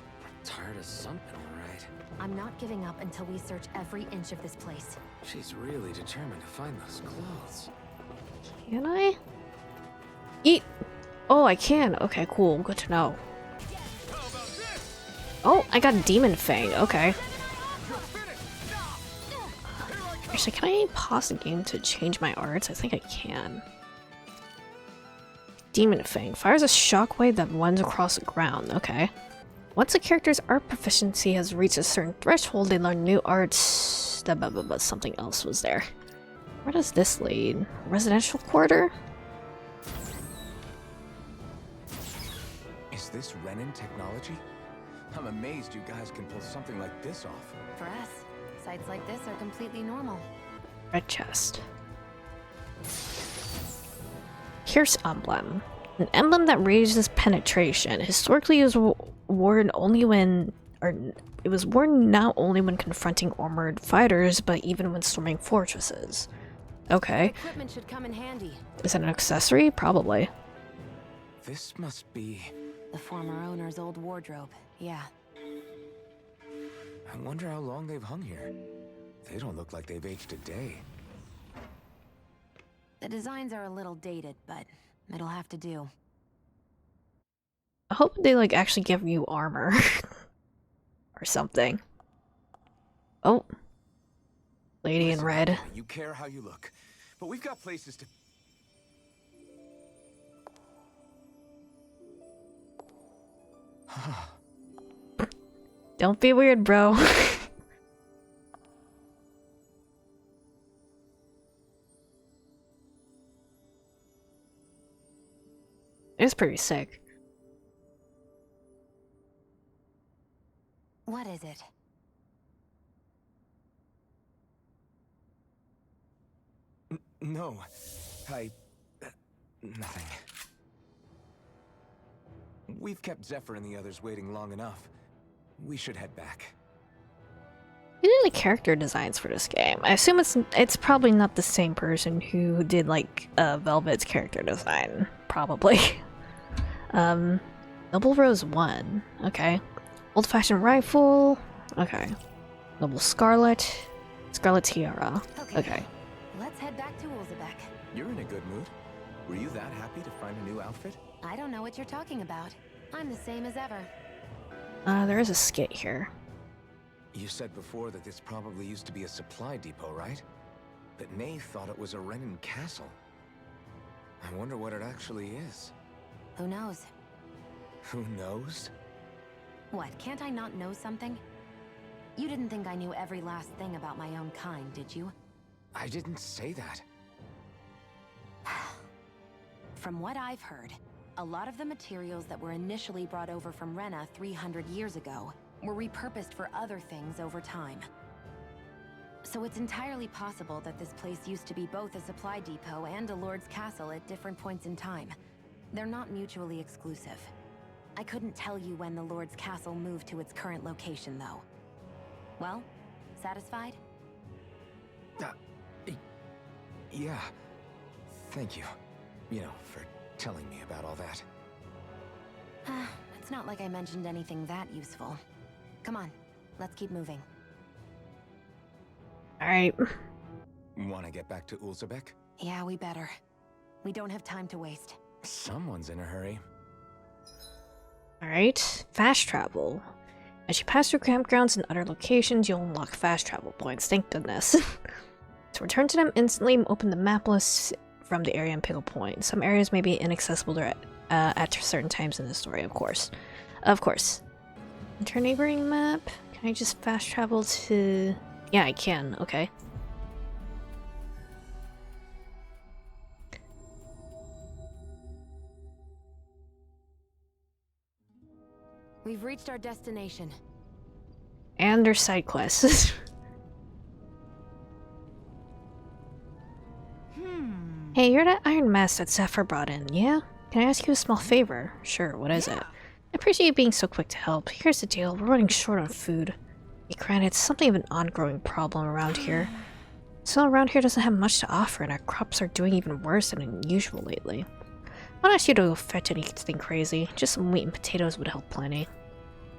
Tired of something, alright. I'm not giving up until we search every inch of this place. She's really determined to find those clothes. Can I? Eat! Oh, I can. Okay, cool. Good to know. Oh, I got Demon Fang. Okay. Actually, can I pause the game to change my arts? I think I can. Demon Fang fires a shockwave that runs across the ground. Okay. Once a character's art proficiency has reached a certain threshold, they learn new arts. But something else was there. Where does this lead? Residential quarter? Is this Renin technology? I'm amazed you guys can pull something like this off. For us, sites like this are completely normal. Red chest. Pierce emblem. An emblem that raises penetration. Historically, it was worn only when, or it was worn not only when confronting armored fighters, but even when storming fortresses. Okay. Equipment should come in handy. Is that an accessory? Probably. This must be... The former owner's old wardrobe, yeah. I wonder how long they've hung here. They don't look like they've aged a day. The designs are a little dated, but it'll have to do. I hope they like actually give you armor. Or something. Oh. Lady in Listen, red. You care how you look, but we've got places to... Don't be weird, bro. It's pretty sick. What is it? No, nothing. We've kept Zephyr and the others waiting long enough. We should head back. Who did the character designs for this game? I assume it's probably not the same person who did like Velvet's character design. Probably. Noble Rose 1. Okay. Old-fashioned rifle. Okay. Noble Scarlet. Scarlet Tiara. Okay. Let's head back to Ulzebek. You're in a good mood. Were you that happy to find a new outfit? I don't know what you're talking about. I'm the same as ever. There is a skit here. You said before that this probably used to be a supply depot, right? But Nay thought it was a Renin castle. I wonder what it actually is. Who knows? Who knows? What, can't I not know something? You didn't think I knew every last thing about my own kind, did you? I didn't say that. From what I've heard, a lot of the materials that were initially brought over from Rena 300 years ago were repurposed for other things over time. So it's entirely possible that this place used to be both a supply depot and a lord's castle at different points in time. They're not mutually exclusive. I couldn't tell you when the lord's castle moved to its current location, though. Well, satisfied? Yeah. Thank you. You know, for telling me about all that. It's not like I mentioned anything that useful. Come on, let's keep moving. Alright. Want to get back to Ulzebek? Yeah, we better. We don't have time to waste. Someone's in a hurry. Alright. Fast travel. As you pass through campgrounds and other locations, you'll unlock fast travel points. Thank goodness. To return to them instantly, open the map list from the area and pick a point. Some areas may be inaccessible at certain times in the story, of course. Of course. Enter neighboring map. Can I just fast travel to... Yeah, I can. Okay. We've reached our destination. And their side quests. Hey, you're that Iron Mask that Zephyr brought in, yeah? Can I ask you a small favor? Sure, what is it? I appreciate you being so quick to help. Here's the deal, we're running short on food. Granted, it's something of an ongoing problem around here. So around here doesn't have much to offer, and our crops are doing even worse than usual lately. I don't ask you to go fetch anything crazy, just some wheat and potatoes would help plenty.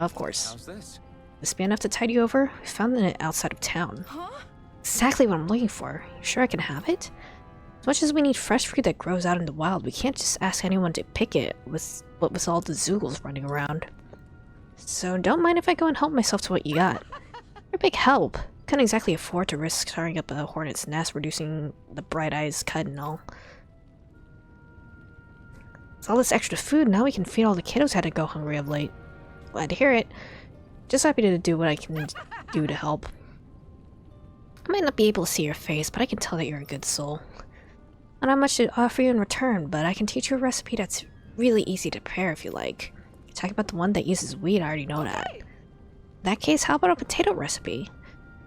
Of course. How's this? This be enough to tide you over? We found it outside of town. Exactly what I'm looking for. You sure I can have it? As much as we need fresh fruit that grows out in the wild, we can't just ask anyone to pick it with all the Zoogles running around. So don't mind if I go and help myself to what you got. You're a big help. Couldn't exactly afford to risk stirring up a hornet's nest, reducing the Bright Eyes cut and all. With all this extra food, now we can feed all the kiddos had to go hungry of late. Glad to hear it. Just happy to do what I can do to help. I might not be able to see your face, but I can tell that you're a good soul. I don't have much to offer you in return, but I can teach you a recipe that's really easy to prepare if you like. Talk about the one that uses wheat, I already know that. In that case, how about a potato recipe?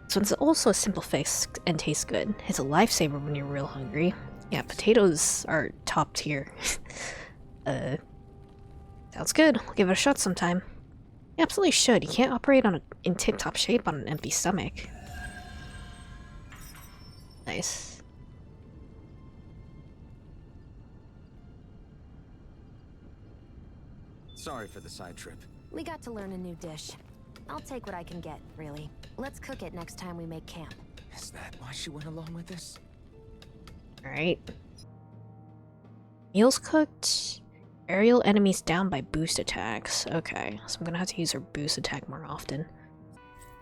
This one's also a simple fix and tastes good. It's a lifesaver when you're real hungry. Yeah, potatoes are top tier. Sounds good. I'll give it a shot sometime. You absolutely should. You can't operate in tip-top shape on an empty stomach. Nice. Sorry for the side trip. We got to learn a new dish. I'll take what I can get, really. Let's cook it next time we make camp. Is that why she went along with this? Alright. Meals cooked. Aerial enemies down by boost attacks. Okay, so I'm gonna have to use her boost attack more often.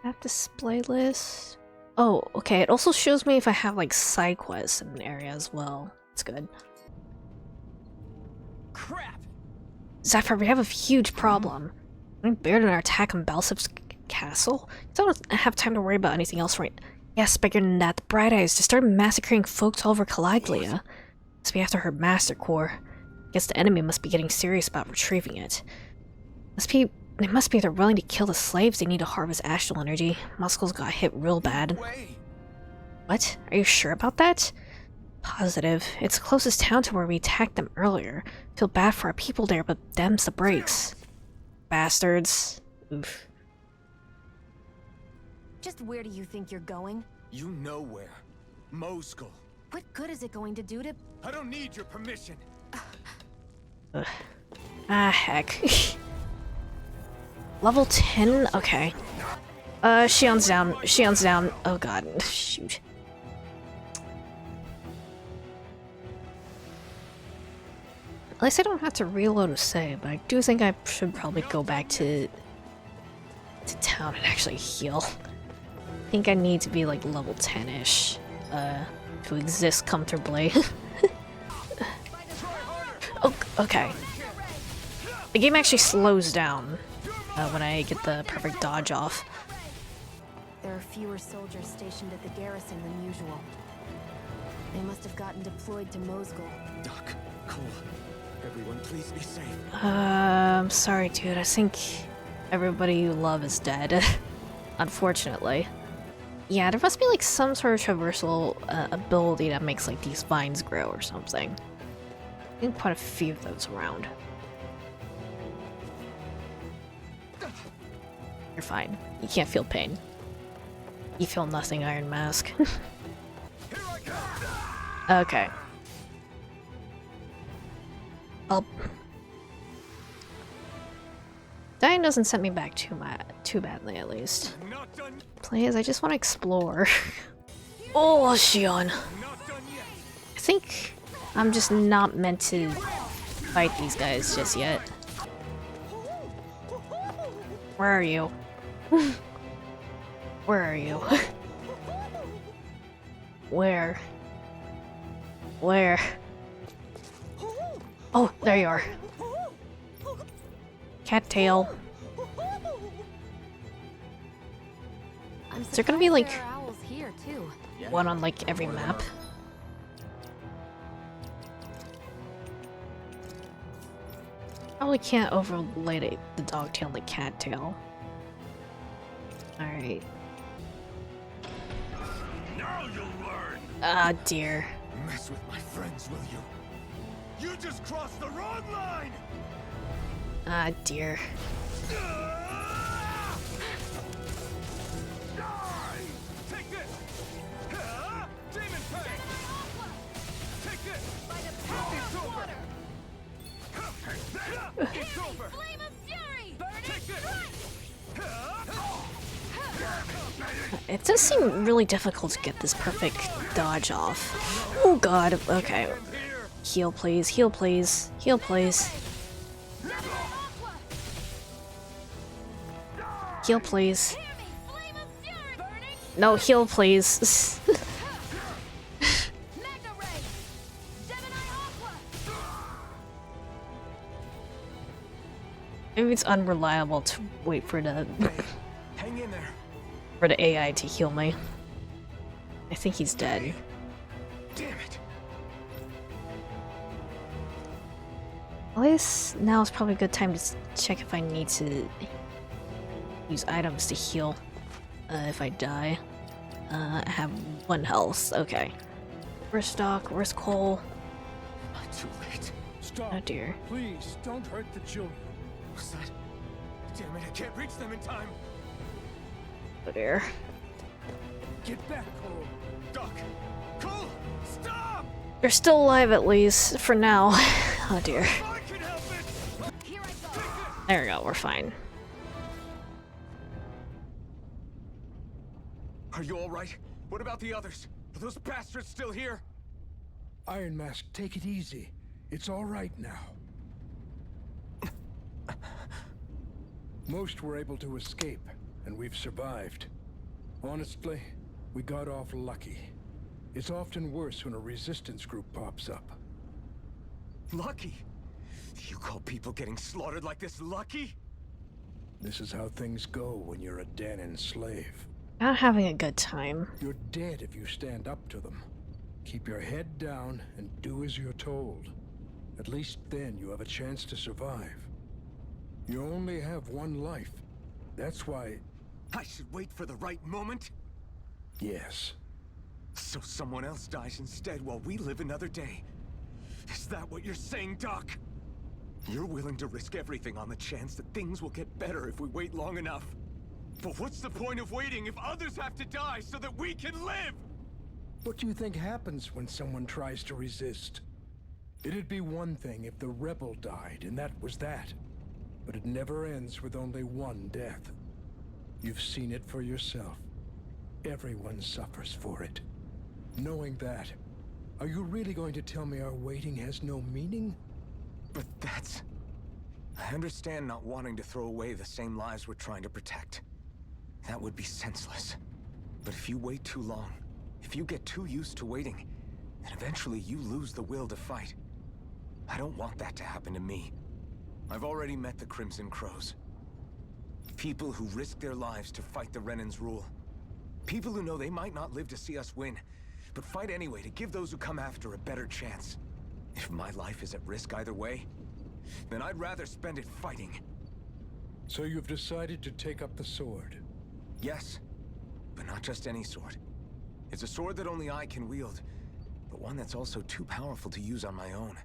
Map display list. Oh, okay, it also shows me if I have like side quests in an area as well. That's good. Crap! Zephyr, we have a huge problem. We bared an attack on Balsip's castle. I don't have time to worry about anything else right. Yes, bigger than that, the Bright Eyes just started massacring folks all over Calaglia. Must be after her Master Core. Guess the enemy must be getting serious about retrieving it. They must be if they're willing to kill the slaves, they need to harvest astral energy. Muscles got hit real bad. What? Are you sure about that? Positive. It's the closest town to where we attacked them earlier. Feel bad for our people there, but them's the breaks. Bastards. Oof. Just where do you think you're going? You know where. Moskull. What good is it going to do to... I don't need your permission. Ugh. Ah, heck. Level 10? Okay. Shion's down. Shion's down. Oh god. Shoot. At least I don't have to reload a save, but I do think I should probably go back to town and actually heal. I think I need to be like level 10-ish to exist comfortably. Oh, okay. The game actually slows down when I get the perfect dodge off. There are fewer soldiers stationed at the garrison than usual. They must have gotten deployed to Moskull. Doc, Cole, everyone please be safe. I'm sorry, dude. I think everybody you love is dead. Unfortunately. Yeah, there must be like some sort of traversal ability that makes like these vines grow or something. I think quite a few of those around. You're fine. You can't feel pain. You feel nothing, Iron Mask. Okay. Well, dying doesn't set me back too badly, at least. Please, I just want to explore. Oh, Shion. I think I'm just not meant to fight these guys just yet. Where are you? Where are you? Where? Where? Oh, there you are. Cattail. Is there gonna be like one on like every map? Probably can't overlay the dogtail and the cattail. Alright. Now you'll learn! Ah, dear. Mess with my friends, will you? You just crossed the wrong line! Ah, dear. Die! Take this! Demon Fang! Take this! It's over! It's over! Flame of Fury! Take this! It does seem really difficult to get this perfect dodge off. Oh god, okay. Heal please, heal please, heal please. Heal please. No, heal please. Maybe it's unreliable to wait for the Hang in there. for the AI to heal me. I think he's dead. Damn it. At least now is probably a good time to check if I need to use items to heal if I die. I have 1 health. Okay. Where's Doc? Where's Cole? Too late. Stop. Oh dear. Please, don't hurt the children. What's that? Damn it, I can't reach them in time. Oh dear. Get back, Cole. Doc! Cole! Stop! They're still alive at least, for now. Oh dear. I can help it! Here I go. There we go, we're fine. Are you alright? What about the others? Are those bastards still here? Iron Mask, take it easy. It's all right now. Most were able to escape, and we've survived. Honestly, we got off lucky. It's often worse when a resistance group pops up. Lucky? You call people getting slaughtered like this lucky? This is how things go when you're a Danon slave. Not having a good time. You're dead if you stand up to them. Keep your head down and do as you're told. At least then you have a chance to survive. You only have 1 life. That's why, I should wait for the right moment? yes. So someone else dies instead while we live another day. Is that what you're saying, Doc? You're willing to risk everything on the chance that things will get better if we wait long enough. But what's the point of waiting if others have to die so that we can live? What do you think happens when someone tries to resist? It'd be one thing if the rebel died, and that was that. But it never ends with only 1 death. You've seen it for yourself. Everyone suffers for it. Knowing that, are you really going to tell me our waiting has no meaning? But that's... I understand not wanting to throw away the same lives we're trying to protect. That would be senseless. But if you wait too long, if you get too used to waiting, then eventually you lose the will to fight. I don't want that to happen to me. I've already met the Crimson Crows. People who risk their lives to fight the Renan's rule. People who know they might not live to see us win, but fight anyway to give those who come after a better chance. If my life is at risk either way, then I'd rather spend it fighting. So you've decided to take up the sword. Yes, but not just any sword. It's a sword that only I can wield, but one that's also too powerful to use on my own.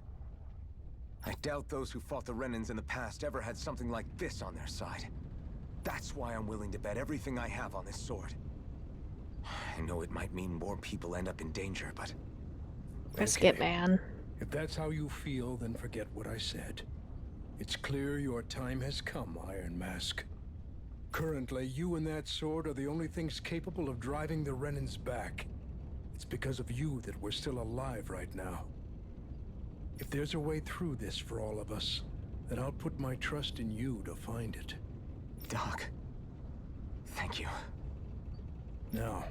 I doubt those who fought the Renans in the past ever had something like this on their side. That's why I'm willing to bet everything I have on this sword. I know it might mean more people end up in danger, but... Risk it, man. If that's how you feel, then forget what I said. It's clear your time has come, Iron Mask. Currently, you and that sword are the only things capable of driving the Renans back. It's because of you that we're still alive right now. If there's a way through this for all of us, then I'll put my trust in you to find it. Doc, thank you. Now,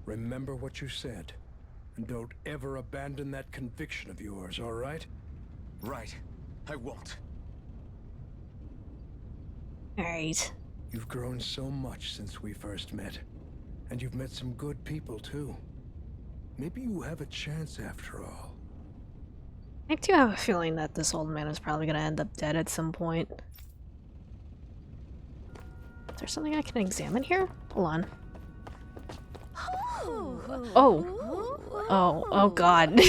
remember what you said, and don't ever abandon that conviction of yours, all right? Right, I won't. Alright. You've grown so much since we first met, and you've met some good people too. Maybe you have a chance after all. I do have a feeling that this old man is probably gonna end up dead at some point. there something I can examine here? Hold on. Oh. Oh god.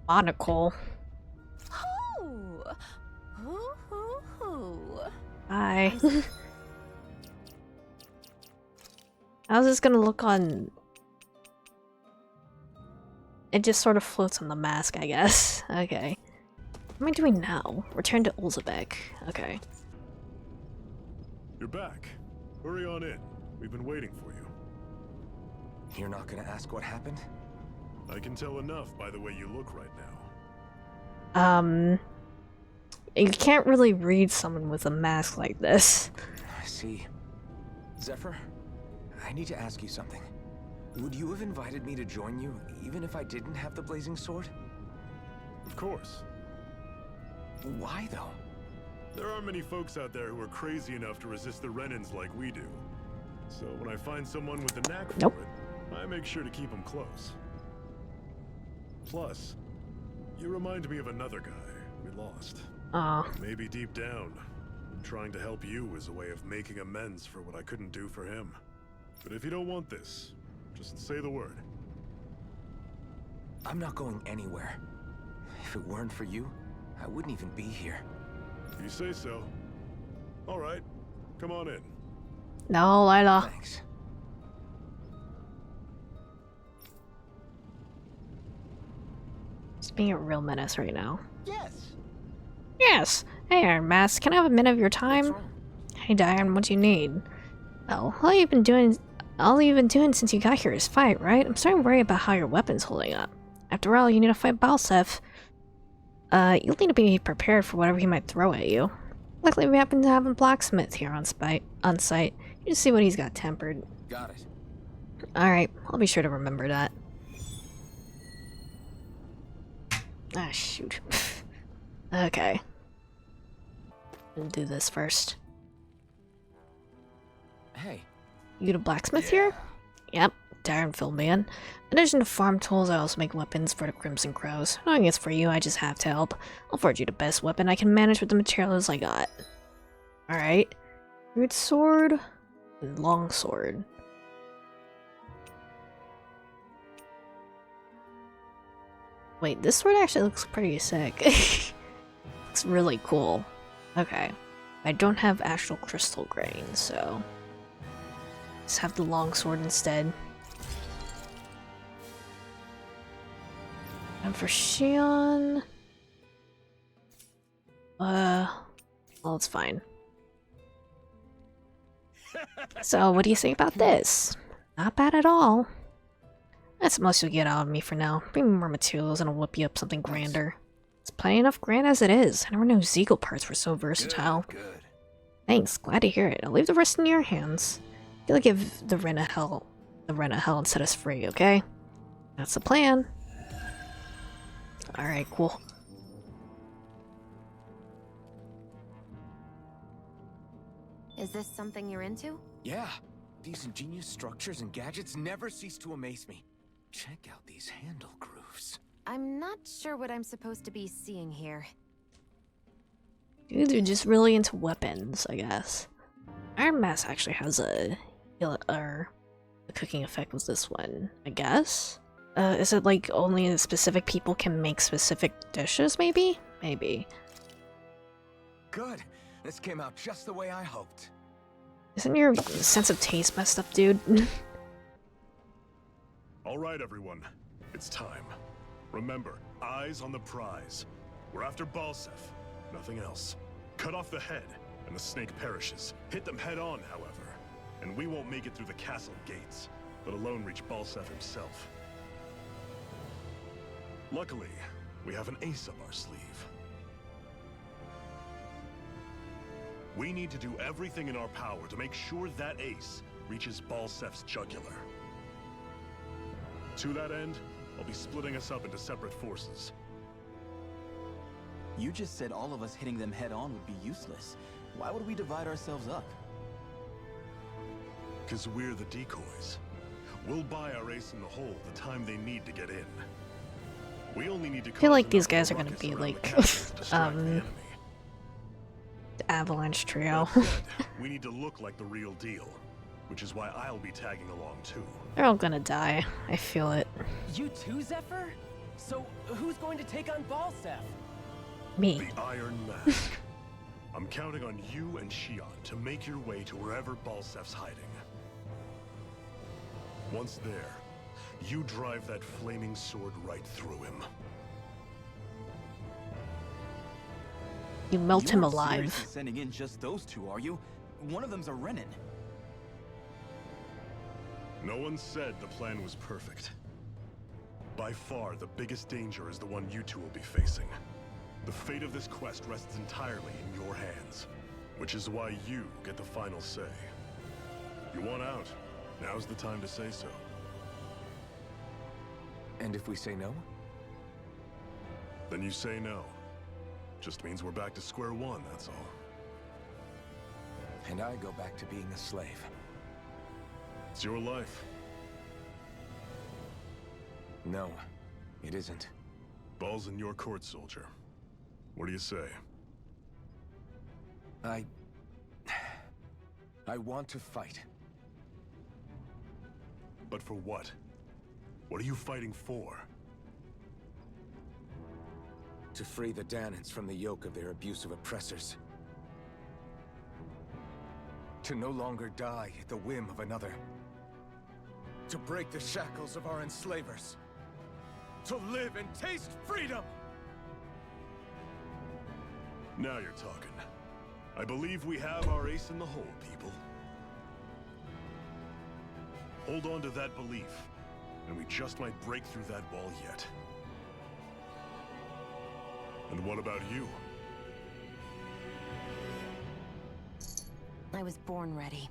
Monocle. Hi. How's this gonna look on... It just sort of floats on the mask, I guess. Okay. What am I doing now? Return to Olzebek. Okay. You're back. Hurry on in. We've been waiting for you. You're not gonna ask what happened? I can tell enough by the way you look right now. You can't really read someone with a mask like this. I see. Zephyr, I need to ask you something. Would you have invited me to join you, even if I didn't have the blazing sword? Of course. Why, though? There aren't many folks out there who are crazy enough to resist the Renans like we do. So when I find someone with a knack for it, I make sure to keep them close. Plus, you remind me of another guy we lost. Maybe deep down, trying to help you is a way of making amends for what I couldn't do for him. But if you don't want this, just say the word. I'm not going anywhere. If it weren't for you, I wouldn't even be here. If you say so. All right, come on in. No, Lila. Thanks. Just being a real menace right now. Yes. Yes! Hey, Iron Mask, can I have a minute of your What's time? wrong? Hey, Diane, what do you need? Well, all you've been doing since you got here is fight, right? I'm starting to worry about how your weapon's holding up. After all, you need to fight Balseph. You'll need to be prepared for whatever he might throw at you. Luckily, we happen to have a blacksmith here on site. You just see what he's got tempered. Got it. Alright, I'll be sure to remember that. Ah, shoot. Okay. We'll do this first. Hey. You the blacksmith here? Yep, Darren filled me in. In addition to farm tools, I also make weapons for the Crimson Crows. Knowing it's for you, I just have to help. I'll forge you the best weapon I can manage with the materials I got. Alright. Root sword and long sword. Wait, this sword actually looks pretty sick. Looks really cool. Okay. I don't have actual crystal grain, so... Let's have the long sword instead. And for Shion... well, it's fine. So, what do you think about this? Not bad at all. That's the most you'll get out of me for now. Bring me more materials and I'll whip you up something grander. It's plenty enough grand as it is. I never knew Zeegle parts were so versatile. Good. Thanks, glad to hear it. I'll leave the rest in your hands. You'll give the Ren a hell and set us free, okay? That's the plan. Alright, cool. Is this something you're into? Yeah. These ingenious structures and gadgets never cease to amaze me. Check out these handle grooves. I'm not sure what I'm supposed to be seeing here. Dude, they're just really into weapons, I guess. Iron Mask actually has a cooking effect with this one, I guess? Is it like only specific people can make specific dishes, maybe? Maybe. Good. This came out just the way I hoped. Isn't your sense of taste messed up, dude? All right, everyone. It's time. Remember, eyes on the prize. We're after Balseph. Nothing else. Cut off the head, and the snake perishes. Hit them head on, however. And we won't make it through the castle gates, let alone reach Balseph himself. Luckily, we have an ace up our sleeve. We need to do everything in our power to make sure that ace reaches Balseph's jugular. To that end, I'll be splitting us up into separate forces. You just said all of us hitting them head-on would be useless. Why would we divide ourselves up? Because we're the decoys. We'll buy our ace in the hole the time they need to get in. We only need to I feel like these guys are gonna be like, The Avalanche Trio. That said, we need to look like the real deal, which is why I'll be tagging along too. They're all gonna die. I feel it. You too, Zephyr? So, who's going to take on Balseph? Me. The Iron Mask. I'm counting on you and Shion to make your way to wherever Balsef's hiding. Once there, you drive that flaming sword right through him. You melt him You aren't alive. seriously sending in just those two, are you? One of them's a Renin. No one said the plan was perfect. By far, the biggest danger is the one you two will be facing. The fate of this quest rests entirely in your hands, which is why you get the final say. You want out, now's the time to say so. And if we say no? Then you say no. Just means we're back to square one, that's all. And I go back to being a slave. It's your life. No, it isn't. Ball's in your court, soldier. What do you say? I want to fight. But for what? What are you fighting for? To free the Dahnans from the yoke of their abusive oppressors. To no longer die at the whim of another. To break the shackles of our enslavers. To live and taste freedom! Now you're talking. I believe we have our ace in the hole, people. Hold on to that belief, and we just might break through that wall yet. And what about you? I was born ready.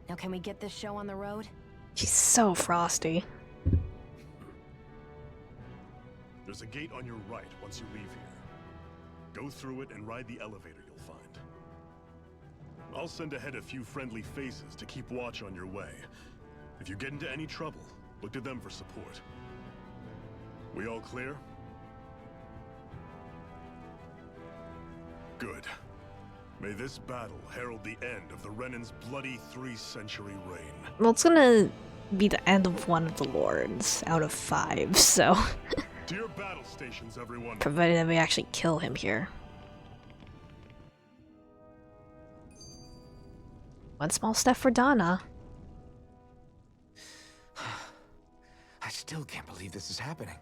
Now can we get this show on the road? She's so frosty. There's a gate on your right once you leave here. Go through it and ride the elevator you'll find. I'll send ahead a few friendly faces to keep watch on your way. If you get into any trouble, look to them for support. We all clear? Good. May this battle herald the end of the Renan's bloody 3-century reign. Well, it's gonna be the end of one of the lords out of 5, so To your battle stations, everyone. provided that we actually kill him here. One small step for Donna. I still can't believe this is happening.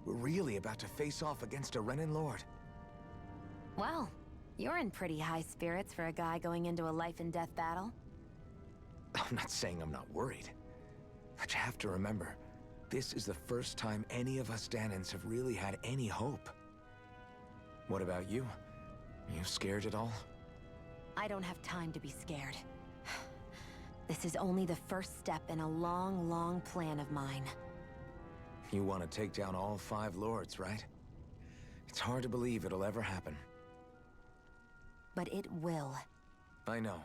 We're really about to face off against a Renan Lord. Well, you're in pretty high spirits for a guy going into a life-and-death battle. I'm not saying I'm not worried. But you have to remember, this is the first time any of us Dahnans have really had any hope. What about you? You scared at all? I don't have time to be scared. This is only the first step in a long, long plan of mine. You want to take down all 5 lords, right? It's hard to believe it'll ever happen. But it will. I know.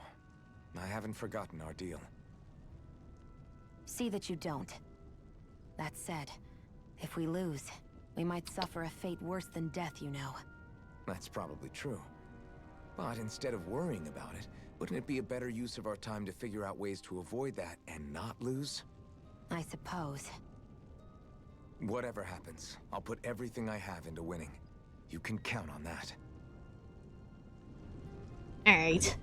I haven't forgotten our deal. See that you don't. That said, if we lose, we might suffer a fate worse than death, you know. That's probably true. But instead of worrying about it, wouldn't it be a better use of our time to figure out ways to avoid that and not lose? I suppose. Whatever happens, I'll put everything I have into winning. You can count on that. Alright.